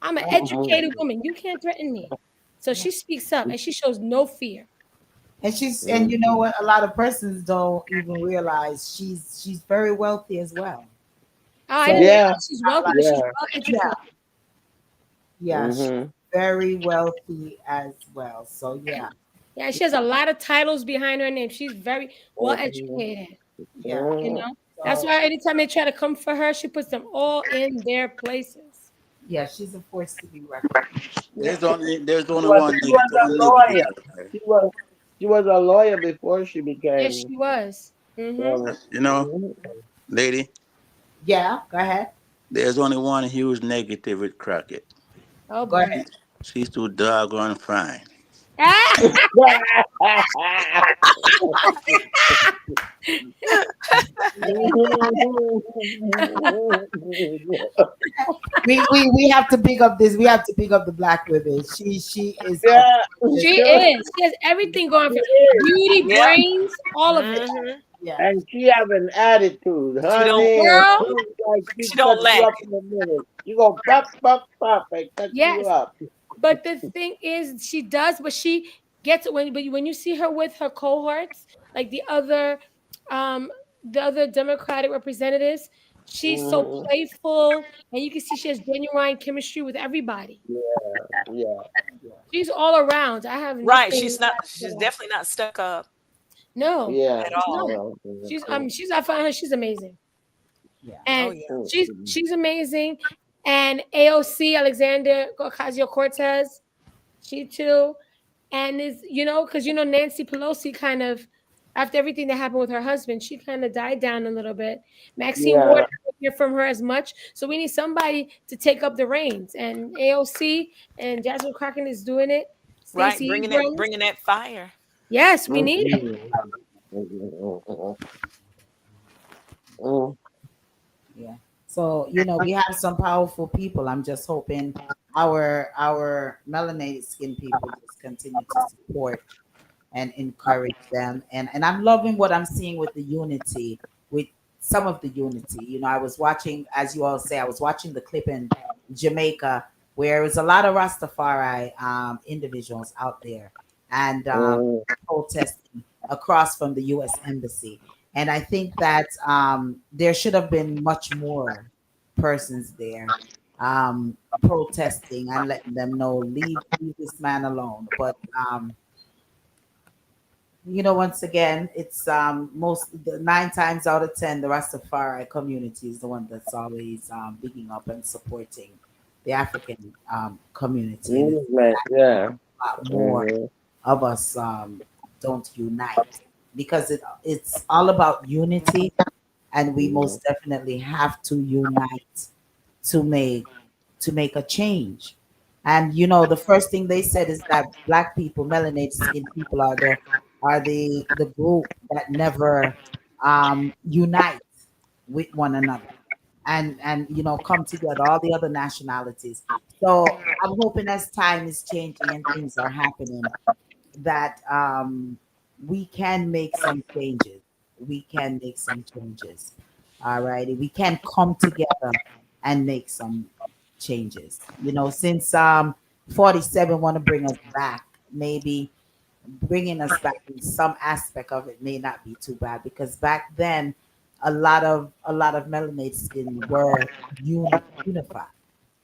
I'm an educated Mm-hmm. woman. You can't threaten me." So yeah. she speaks up and she shows no fear. And you know what? A lot of persons don't even realize she's very wealthy as well. Oh, I didn't So realize Yeah. she's not wealthy, like but she's Yeah. well yeah, educated. yeah, she's Mm-hmm. very wealthy as well. So yeah, Yeah, she has a lot of titles behind her name. She's very well Mm-hmm. educated. yeah. That's So why anytime they try to come for her, she puts them all in their places. yeah, she's a force to be reckoned with. Yeah. There's only She was a one negative lawyer. with her. She was a lawyer before she Yes, became. she was. Mm-hmm. Mhm. Lady, Yeah, go ahead. there's only one huge negative with Crockett. Oh Go boy. ahead. She's too doggone fine. We have to pick up this. We have to pick up the black women. She is a Yeah, gorgeous. She is. She has everything going for she her. is. Beauty, Yeah. brains, all of it. Hmm. Yeah, And she have an attitude, She don't honey. And Girl, she's like she she don't cut you lack. up in a minute. She go pop, pop, pop, and cut you yes. up. But the thing is, she does, but she gets when you see her with her cohorts, like um the other Democratic representatives, she's so Hmm. playful, and you can see she has genuine chemistry with everybody. Yeah, yeah, She's all around. I have Right. nothing She's not. bad to say She's about her. definitely not stuck up No, yeah. at she's all. not. She's I find her she's amazing. Yeah. Oh And yeah. she's amazing. And AOC Alexander Ocasio Cortez, she too. And is because Nancy Pelosi kind of, after everything that happened with her husband, she kind of died down a little bit. Maxine Ward, Yeah. I don't hear from her as much, so we need somebody to take up the reins. And AOC and Jasmine Crockett is doing it. Right. Stacey Abrams, Bringing that fire. yes, we need it. Mhm. Mhm. Mhm. Yeah. So, we have some powerful people. I'm just hoping our melanated skin people just continue to support and encourage them. And I'm loving what I'm seeing with the unity, with some of the unity. I was watching, as you all say, I was watching the clip in Jamaica where it was a lot of Rastafari individuals out there and Mhm. protesting across from the U.S. Embassy. And I think that there should have been much more persons there protesting and letting them know, leave this man alone. But once again, it's most the 9 times out of 10, the Rastafari community is the one that's always bigging up and supporting the African community, and it's Movement. Yeah. a lot more Mhm. of us don't unite because it's all about unity, and we Mhm. most definitely have to unite to make a change. And the first thing they said is that black people, melanated skin people, are the group that never unite with one another and come together, all the other nationalities. So I'm hoping as time is changing and things are happening that we can make some changes. We can make some changes. All righty. We can come together and make some changes. Since 47 want to bring us back, maybe bringing us back in some aspect of it may not be too bad because back then a lot of melanated skin were unified,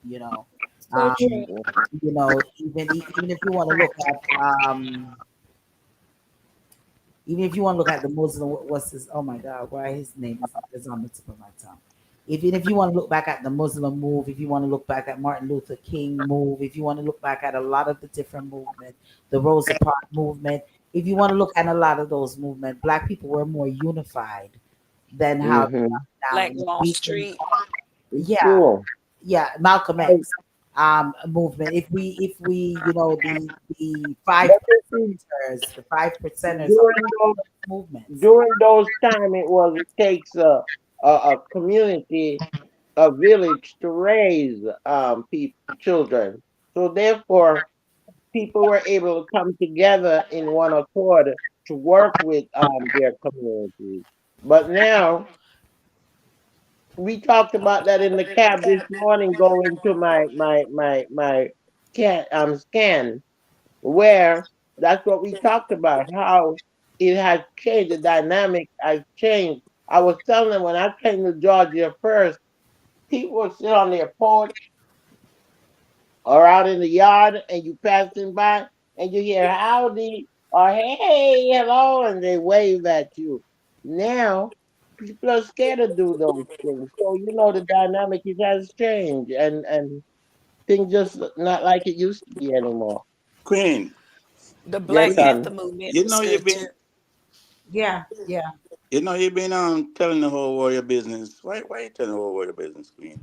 you know. So Um, true. even if you want to look at even if you want to look at the Muslim, what's his? Oh my God, why his name is on the tip of my tongue. Even if you want to look back at the Muslim move, if you want to look back at Martin Luther King move, if you want to look back at a lot of the different movements, the Rosa Parks movement, if you want to look at a lot of those movements, Black people were more unified than how they Mhm. are now. Black And if Wall we can, Street. It's yeah, true. yeah, Malcolm Hey, X movement. If we the five but this is percenters, the 5 percenters of during those movements. during those time it takes a community, a village to raise children. So therefore people were able to come together in one accord to work with their communities. But now we talked about that in the cab this morning going to my scan, where that's what we talked about, how it has changed, the dynamic has changed. I was telling them when I came to Georgia first, people would sit on their porch or out in the yard and you passing by and you hear howdy or hey, hello, and they wave at you. Now people are scared to do those things. So the dynamic, it has changed, and things just not like it used to be anymore. Queen, The Yes, Black Queen, Panther son. movement you was know you've good too. been Yeah, yeah. you've been telling the whole world your business. Why you telling the whole world your business, Queen?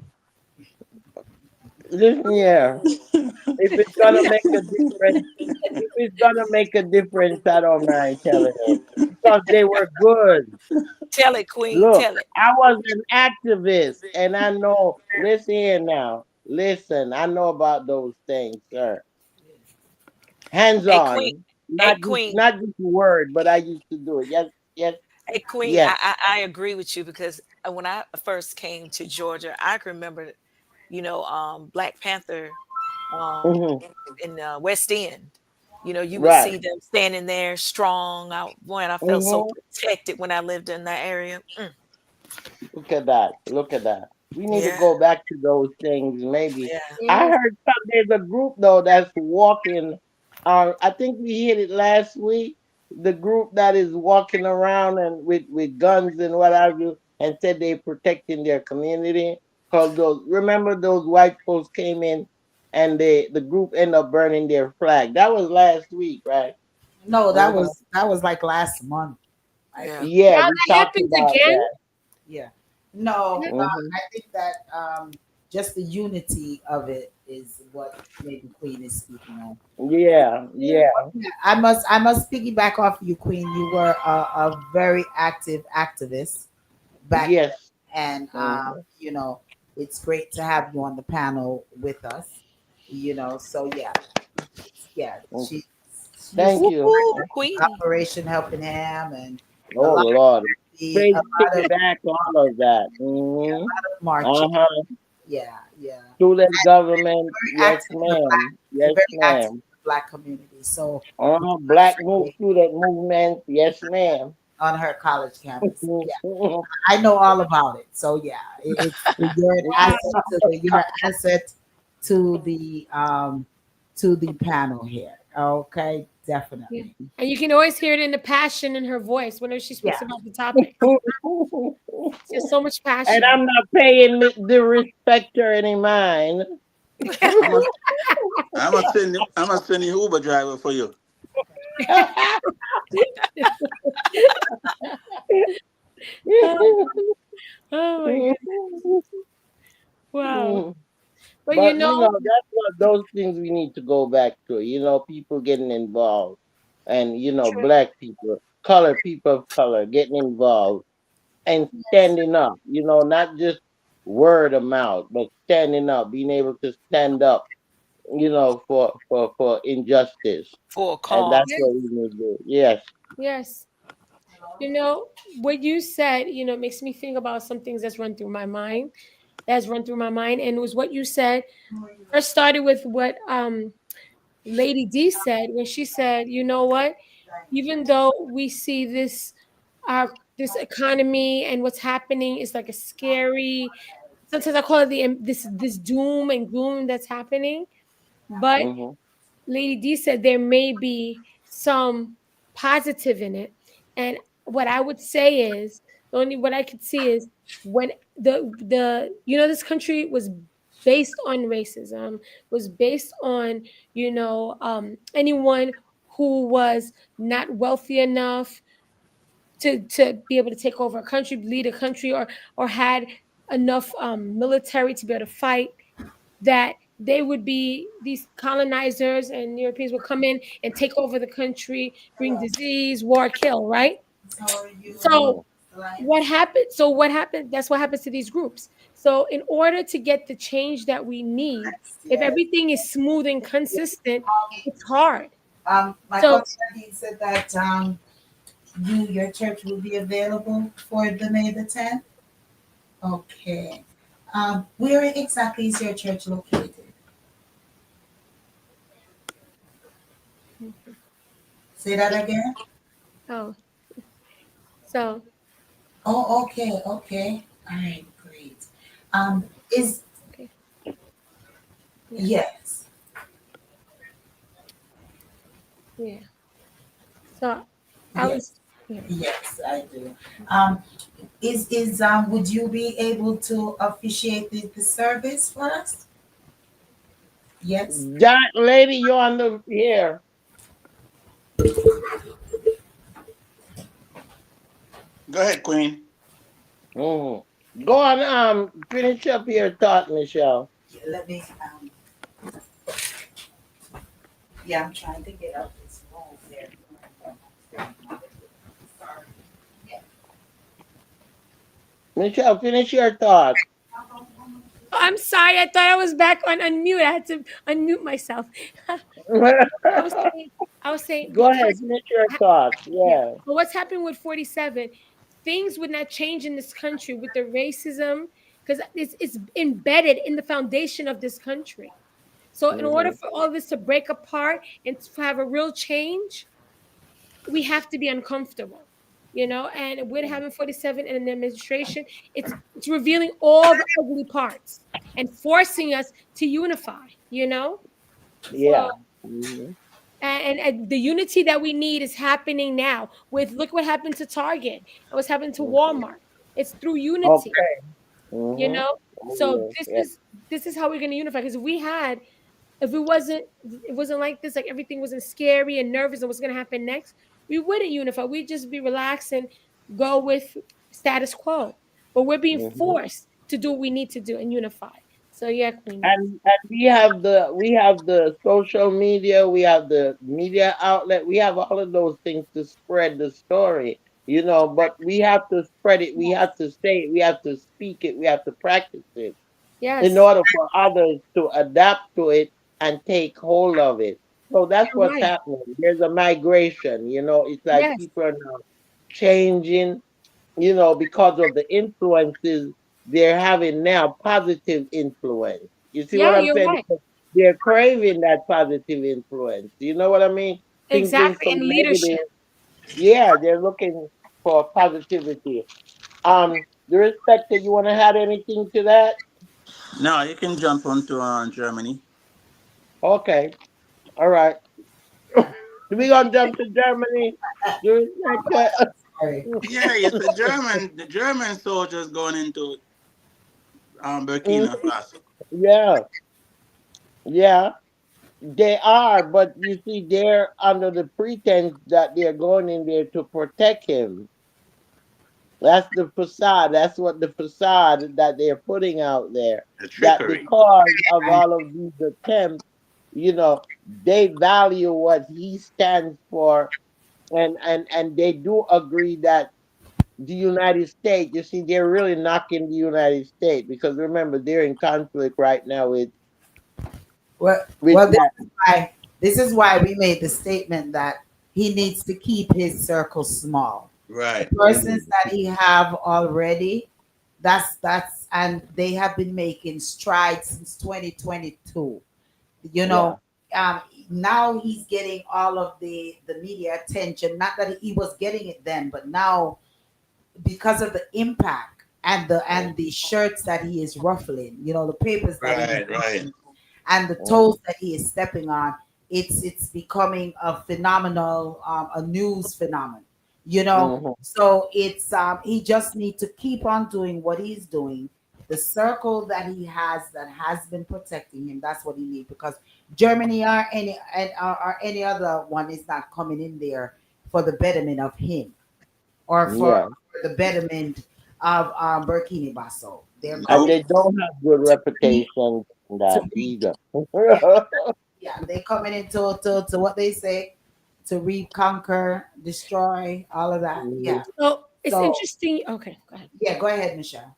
Listen here. If it's gonna make a difference, if it's gonna make a difference, I don't mind telling it because they were good. Tell it, Queen. Look, Tell it. I was an activist, and I know. Listen here now. Listen, I know about those things, sir. Hands Hey, Queen. on, Hey, not just Queen. not just a word, but I used to do it. Yes, yes, Hey, Queen. yes. I agree with you because when I first came to Georgia, I can remember, Black Panther um, Hmm. in West End. You would Right. see them standing there strong. When I felt so Hmm. protected when I lived in that area. Look at that. Look at that. We need to Yeah, go back to those things. Maybe yeah. I Yes. heard there's a group though that's walking. I think we hit it last week. The group that is walking around and with guns and what have you, and said they protecting their community. Cause those remember those white folks came in, and the group ended up burning their flag. That was last week, right? No, that Hmm. was like last month. I Yeah. think. Yeah, Now we that talked happens about again. that. Yeah. No, Hmm. I think that just the unity of it is what maybe Queen is speaking on. Yeah, yeah, Yeah, I must piggyback off you, Queen. You were a very active activist back yes. then, and Hmm. it's great to have you on the panel with us. So yeah, yeah, she's Thank you. Woohoo, Queenie. Operation Helping Hand and a Oh lot Lord. a Take lot of piggyback all of that. Hmm. marching. Uh-huh. Yeah, yeah. Student government. Very Yes, active in the black, ma'am. Yes, very active ma'am. in the black community. So Uh-huh. Black move student movement. Yes, ma'am. on her college campus. Yeah, I know all about it. So yeah, you're an Wow. asset you're an asset to the panel here. Okay, Yeah. definitely. And you can always hear it in the passion in her voice whenever she Yeah. speaks about the topic. She has so much And passion. I'm not paying the respecter any mind. I'm gonna I'm gonna send you Uber driver for you. Oh, oh my goodness. Wow. But But that's what those things we need to go back to. People getting involved, and true. black people, people of color getting involved and Yes. standing up. Not just word of mouth, but standing up, being able to stand up. For injustice, For a and that's cause. Yes. what we need to do. Yes. Yes. You know, what you said, makes me think about some things that's run through my mind. That's run through my mind. And it was what you said. First started with what Lady D said when she said, you know what? Even though we see this economy and what's happening is like a scary, sometimes I call it this doom and gloom that's happening. But Hmm. Lady D said there may be some positive in it. And what I would say is the only what I could see is when this country was based on racism, was based on, anyone who was not wealthy enough to be able to take over a country, lead a country, or had enough military to be able to fight, that they would be these colonizers and Europeans would come in and take over the country, bring disease, war, kill, right? How are you, So Hmm. what Alliance? happened? So what happened? That's what happens to these groups. So in order to get the change that we need, if Yes. everything is smooth and consistent, it's hard. My So coach Nadine said that your church will be available for the May the 10th. Okay. Where exactly is your church located? Say that again. oh, so Oh, okay, okay. All right, great. Is okay, yeah, yes, yeah. So I was yes, yeah. yes, I do. Is would you be able to officiate the service for us? Yes. That lady, you on the here. Go ahead, Queen. Hmm. Go on. Finish up your thought, Michelle. Let me. Yeah, I'm trying to get up this wall there. Sorry. Michelle, finish your thought. Oh, I'm sorry. I thought I was back on unmute. I had to unmute myself. I was saying, I was saying Go ahead, because finish your thought. yeah. Yeah. But what's happened with 47? Things would not change in this country with the racism because it's embedded in the foundation of this country. So in order Mhm. for all this to break apart and to have a real change, we have to be uncomfortable, and with having 47 in an administration, it's revealing all the ugly parts and forcing us to unify. So Yeah. Mhm. and the unity that we need is happening now. With look what happened to Target and what's happened to Mhm. Walmart. It's through unity, Okay. you Mhm. know so Oh, this yeah. is this is how we're going to unify, because if it wasn't like this, like everything wasn't scary and nervous and what's going to happen next, we wouldn't unify. We'd just be relaxed and go with status quo. But we're being Mhm. forced to do what we need to do and unify. So yeah, Queenie. And we have the social media, we have the media outlet, we have all of those things to spread the story, but we have to spread it, we have to say it, we have to speak it, we have to practice it in Yes, order for others to adapt to it and take hold of it. So that's you're what's right. happening. There's a migration, it's like Yes, people are now changing, because of the influences they're having now, positive influence. You see what yeah, I'm you're saying? right. Because they're craving that positive influence. You know what I mean? Things been Exactly. so And negative. leadership. Yeah, they're looking for positivity. The respect that you want to add anything to that? No, you can jump onto Germany. Okay, all right. We gonna jump to Germany. The respect. Sorry. Yeah, it's the German soldiers going into Mhm. Burkina Faso. Yeah, yeah. They are, but you see, they're under the pretense that they're going in there to protect him. That's the facade. That's what the facade that they're putting out there. The That trickery. because of all of these attempts, you know, they value what he stands for, and they do agree that the United States. You see, they're really knocking the United States because remember they're in conflict right now Well, with well, that. this is why we made the statement that he needs to keep his circle small. The Right. persons Mhm. that he have already, that's and they have been making strides since 2022. You Yeah. know, um, now he's getting all of the media attention. Not that he was getting it then, but now because of the impact and the shirts that he is ruffling, the papers that he is Right. Right. ruffling, and the toes that he is stepping on, it's becoming a phenomenal, a news phenomenon. Mhm. So it's he just need to keep on doing what he's doing. The circle that he has that has been protecting him, that's what he needs, because Germany or any other one is not coming in there for the betterment of him or for Yeah. the betterment of Burkina Faso. They're And coming Nope. they don't have good to be reputation in to that be either. yeah, they coming into to what they say, to reconquer, destroy, all of that. Yeah. Mhm. So it's So interesting. Okay, go ahead. yeah, go ahead, Michelle.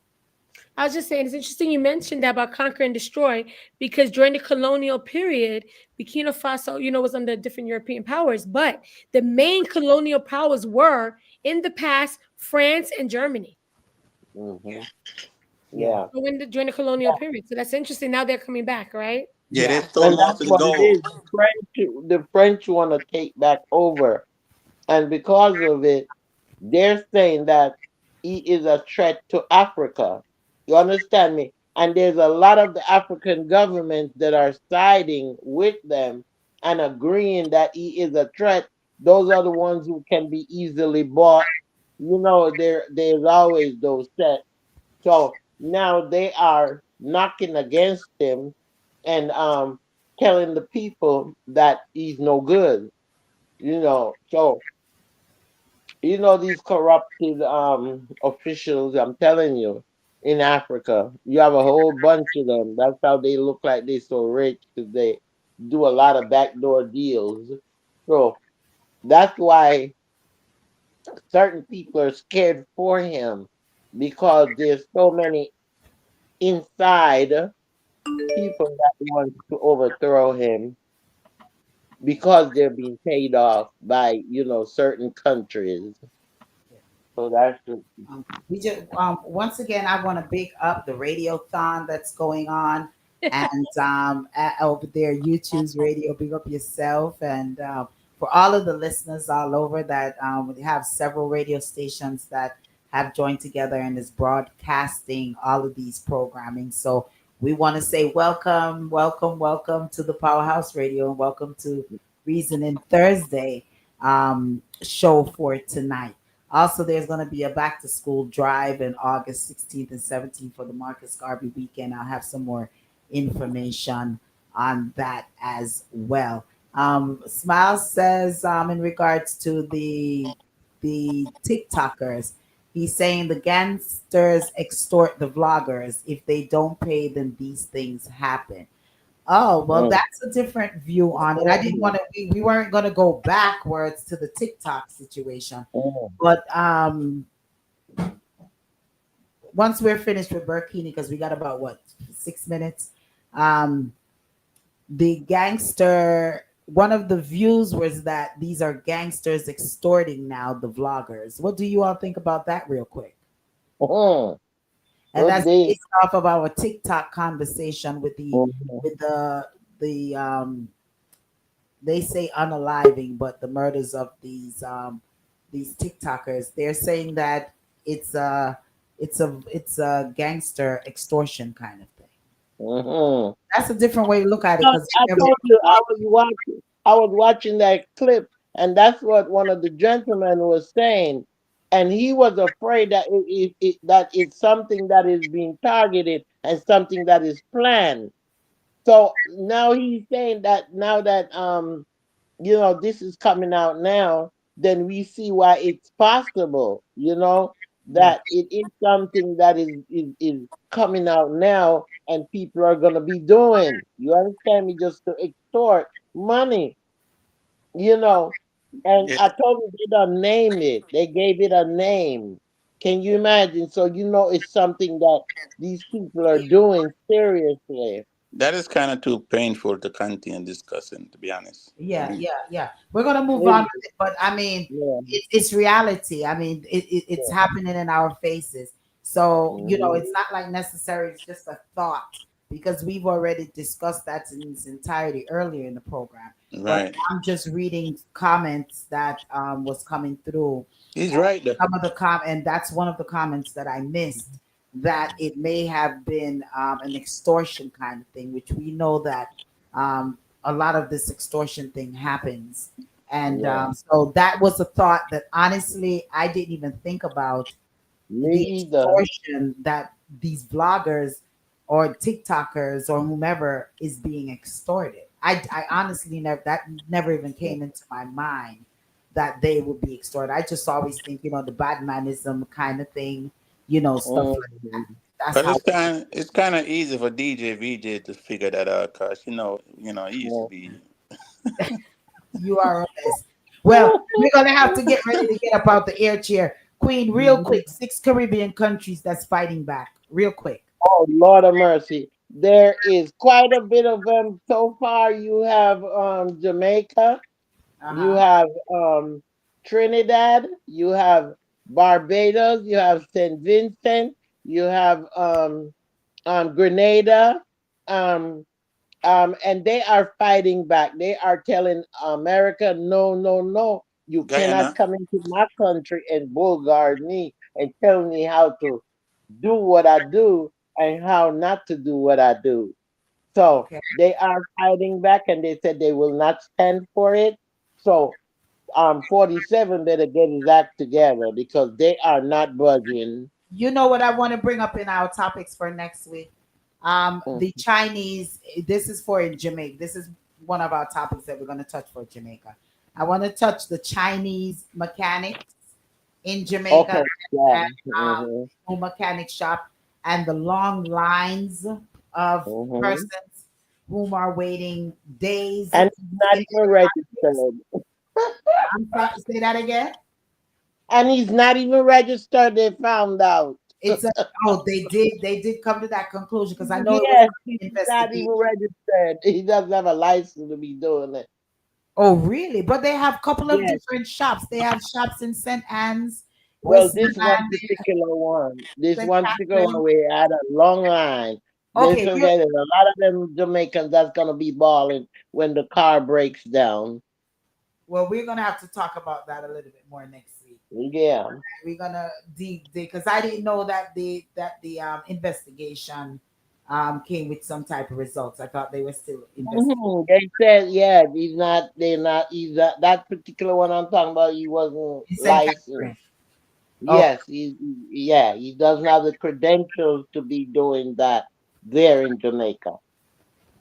I was just saying it's interesting you mentioned that about conquer and destroy, because during the colonial period, Burkina Faso, was under different European powers, but the main colonial powers were in the past France and Germany. Mhm. Yeah, Yeah. So during the colonial period. So that's interesting. Now they're coming back, right? Yeah, they yeah. stole And most that's of the what it gold. is. The French want to take back over, and because of it, they're saying that he is a threat to Africa. You understand me? And there's a lot of the African governments that are siding with them and agreeing that he is a threat. Those are the ones who can be easily bought. There's always those set. So now they are knocking against him and telling the people that he's no good. So these corrupted officials, I'm telling you, in Africa, you have a whole bunch of them. That's how they look like they so rich, because they do a lot of backdoor deals. So that's why certain people are scared for him, because there's so many inside people that want to overthrow him because they're being paid off by certain countries. So that's the. We just once again, I want to big up the radiothon that's going on. and over there, YouTube's Radio. Big up yourself, and for all of the listeners all over that we have several radio stations that have joined together and is broadcasting all of these programming. So we want to say welcome, welcome, welcome to the Powerhouse Radio, and welcome to Reasoning Thursday show for tonight. Also, there's going to be a back to school drive in August 16th and 17th for the Marcus Garvey weekend. I'll have some more information on that as well. Smile says, in regards to the TikTokers, he's saying the gangsters extort the vloggers. If they don't pay, then these things happen. Oh, well, Mm. that's a different view on it. I didn't want to, we weren't going to go backwards to the TikTok situation. Mm. But once we're finished with Burkini, because we got about what, 6 minutes. Um, the gangster, one of the views was that these are gangsters extorting now the vloggers. What do you all think about that, real quick? Mm. And Good that's day. based off of our TikTok conversation with Mhm. the they say unaliving, but the murders of these TikTokers. They're saying that it's a it's a gangster extortion kind of thing. Mhm. That's a different way to look at it because I told you I was watching that clip, and that's what one of the gentlemen was saying, and he was afraid that that it's something that is being targeted and something that is planned. So now he's saying that now that this is coming out now, then we see why it's possible, yeah. that it is something that is coming out now and people are going to be doing. You understand me? Just to extort money, you know. And Yeah, I told you they done named it. They gave it a name. Can you imagine? So it's something that these people are doing seriously. that is kind of too painful to continue discussing, to be honest, for Yeah, me. yeah, yeah. We're gonna move on It- with it, but I mean, Yeah. it's reality. I mean, it's Yeah. happening in our faces. So Mhm. it's not like necessary. It's just a thought because we've already discussed that in its entirety earlier in the program. But Right. I'm just reading comments that was coming through. He's right there. Some of the and that's one of the comments that I missed. That it may have been an extortion kind of thing, which we know that a lot of this extortion thing happens. And Yeah. so that was a thought that honestly I didn't even think about Me the either. extortion that these bloggers or TikTokers or whomever is being extorted. I honestly never that never even came into my mind that they would be extorted. I just always think, the badmanism kind of thing, stuff like that. Mhm. That's But how. it's kind of easy for DJ VJ to figure that out, cause he used to Yeah. be. You are a mess. Well, we're gonna have to get ready to get up out the air chair. Queen, real quick, 6 Caribbean countries that's fighting back. Real quick. Oh, Lord of mercy. There is quite a bit of them so far. You have Jamaica, you Uh-huh. have Trinidad, you have Barbados, you have St. Vincent, you have Grenada, um, and they are fighting back. They are telling America, no, no, no, you cannot Guyana. come into my country and bullguard me and tell me how to do what I do and how not to do what I do. So Okay. they are fighting back and they said they will not stand for it. So 47 better get his act together because they are not budging. You know what I want to bring up in our topics for next week? Mm. The Chinese, this is for in Jamaica. This is one of our topics that we're going to touch for Jamaica. I want to touch the Chinese mechanics in Jamaica Okay, yeah. and Hmm. no mechanic shop and the long lines of Hmm. persons whom are waiting days to And he's not get even their mechanics. registered. I'm sorry, say that again. And he's not even registered, they found out. It's a they did come to that conclusion because I know it was Yes, he's an not even investigation. registered. He doesn't have a license to be doing it. Oh, really? But they have a couple of Yes. different shops. They have shops in St. Anne's, Well, West this one Milan, particular one, this St. one particular one, Catherine. we had a long line. They Okay, forget it. A lot of them Jamaicans that's gonna be balling when the car breaks down. well, we're gonna have to talk about that a little bit more next week. Yeah. We're gonna dig because I didn't know that the investigation came with some type of results. I thought they were still investigating. They said, yeah, he's not. They're not. He's not, that particular one I'm talking about. He wasn't He said licensed. tampering. Oh, Yes, yeah, he doesn't have the credentials to be doing that there in Jamaica.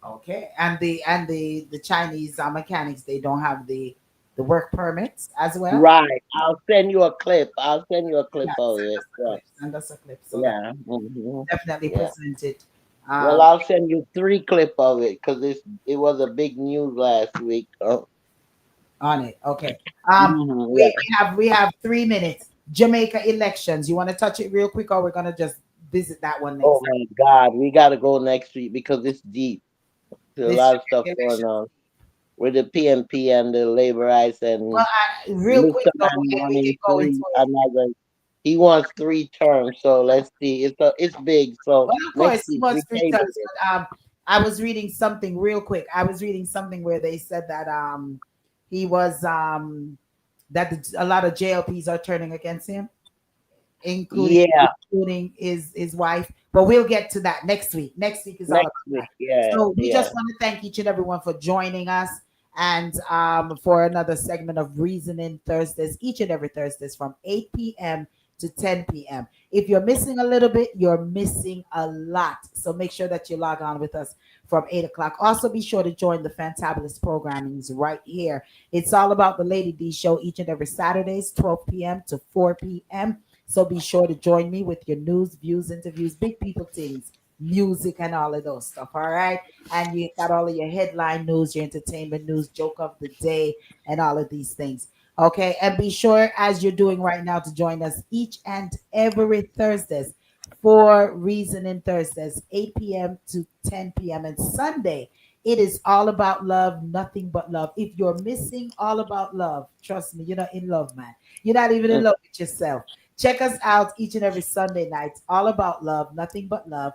okay. And the Chinese mechanics, they don't have the work permits as well. Right. I'll send you a clip. I'll send you a clip Yeah, of send it. us a Yeah. clip. Send us a clip so that Yeah. definitely Yeah. present it Well, um, I'll send you three clip of it because it was a big news last week. Oh. on it. Okay. Um, Yeah. we have 3 minutes. Jamaica elections. You want to touch it real quick, or we're gonna just visit that one Oh next? my God, we got to go next week because it's deep. There's a This lot of stuff Jamaica going election. on with the PNP and the Laborites and Well, real quick Mr. though, Man we can wanting go into three it. another. He wants 3 terms. So let's see. It's big. So Well, of next course, he week we wants three table terms. it. But I was reading something real quick. I was reading something where they said that he was that a lot of JLPs are turning against him, including Yeah, his wife. But we'll get to that next week. Next week is all about next week. that. Yeah, So we yeah. just want to thank each and everyone for joining us and for another segment of Reasoning Thursdays, each and every Thursdays from 8 p.m. to 10 p.m. If you're missing a little bit, you're missing a lot. So make sure that you log on with us from 8 o'clock. Also, be sure to join the Fantabulous programmings right here. It's all about the Lady D show each and every Saturdays, 12 p.m. to 4 p.m. So be sure to join me with your news, views, interviews, big people things, music, and all of those stuff. All right. And you got all of your headline news, your entertainment news, joke of the day, and all of these things. Okay. And be sure, as you're doing right now, to join us each and every Thursdays for Reasoning Thursdays, 8 p.m. to 10 p.m. And Sunday, it is all about love, nothing but love. If you're missing all about love, trust me, you're not in love, man. You're not even in Mm. love with yourself. Check us out each and every Sunday night, all about love, nothing but love,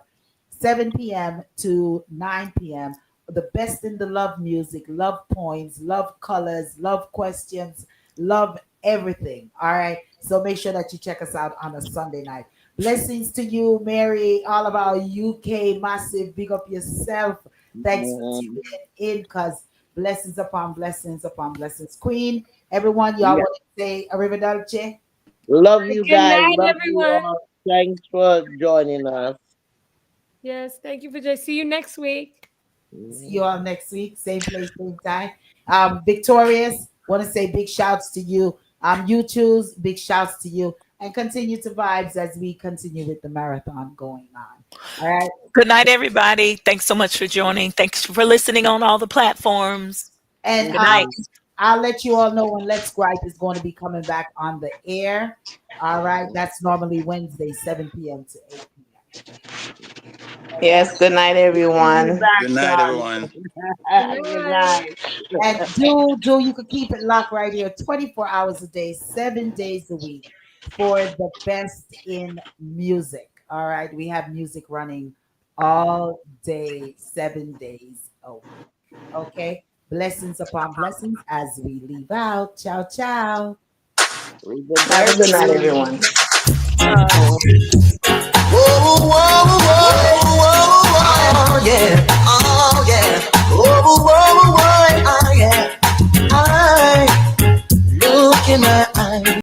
7 p.m. to 9 p.m. The best in the love music, love poems, love colors, love questions, love everything. All right. So make sure that you check us out on a Sunday night. Blessings to you, Mary, all about UK, massive. Big up yourself. Thanks for Mhm. tuning in because blessings upon blessings upon blessings. Queen, everyone, y'all Yeah. want to say arrivederci? Love you Good guys. night, Love you everyone. all. Thanks for joining us. Yes, thank you for joining. See you next week. See you all next week, same place, same time. Victorious, want to say big shouts to you. You choose, big shouts to you, and continue to vibes as we continue with the marathon going on. All right. Good night, everybody. Thanks so much for joining. Thanks for listening on all the platforms. And Good night. I'll let you all know when Let's Gripe is going to be coming back on the air. All right. That's normally Wednesday, 7 p.m. to 8 p.m. Okay. Yes, good night, Bring me everyone. back, Good night, Don. everyone. Good Good night. night. And do you could keep it locked right here 24 hours a day, 7 days a week for the best in music. All right. We have music running all day, 7 days a week. Okay. Blessings upon blessings as we leave out. Ciao, ciao. Read the Have a good night, Thursday. everyone. Bye. Whoa, whoa, whoa.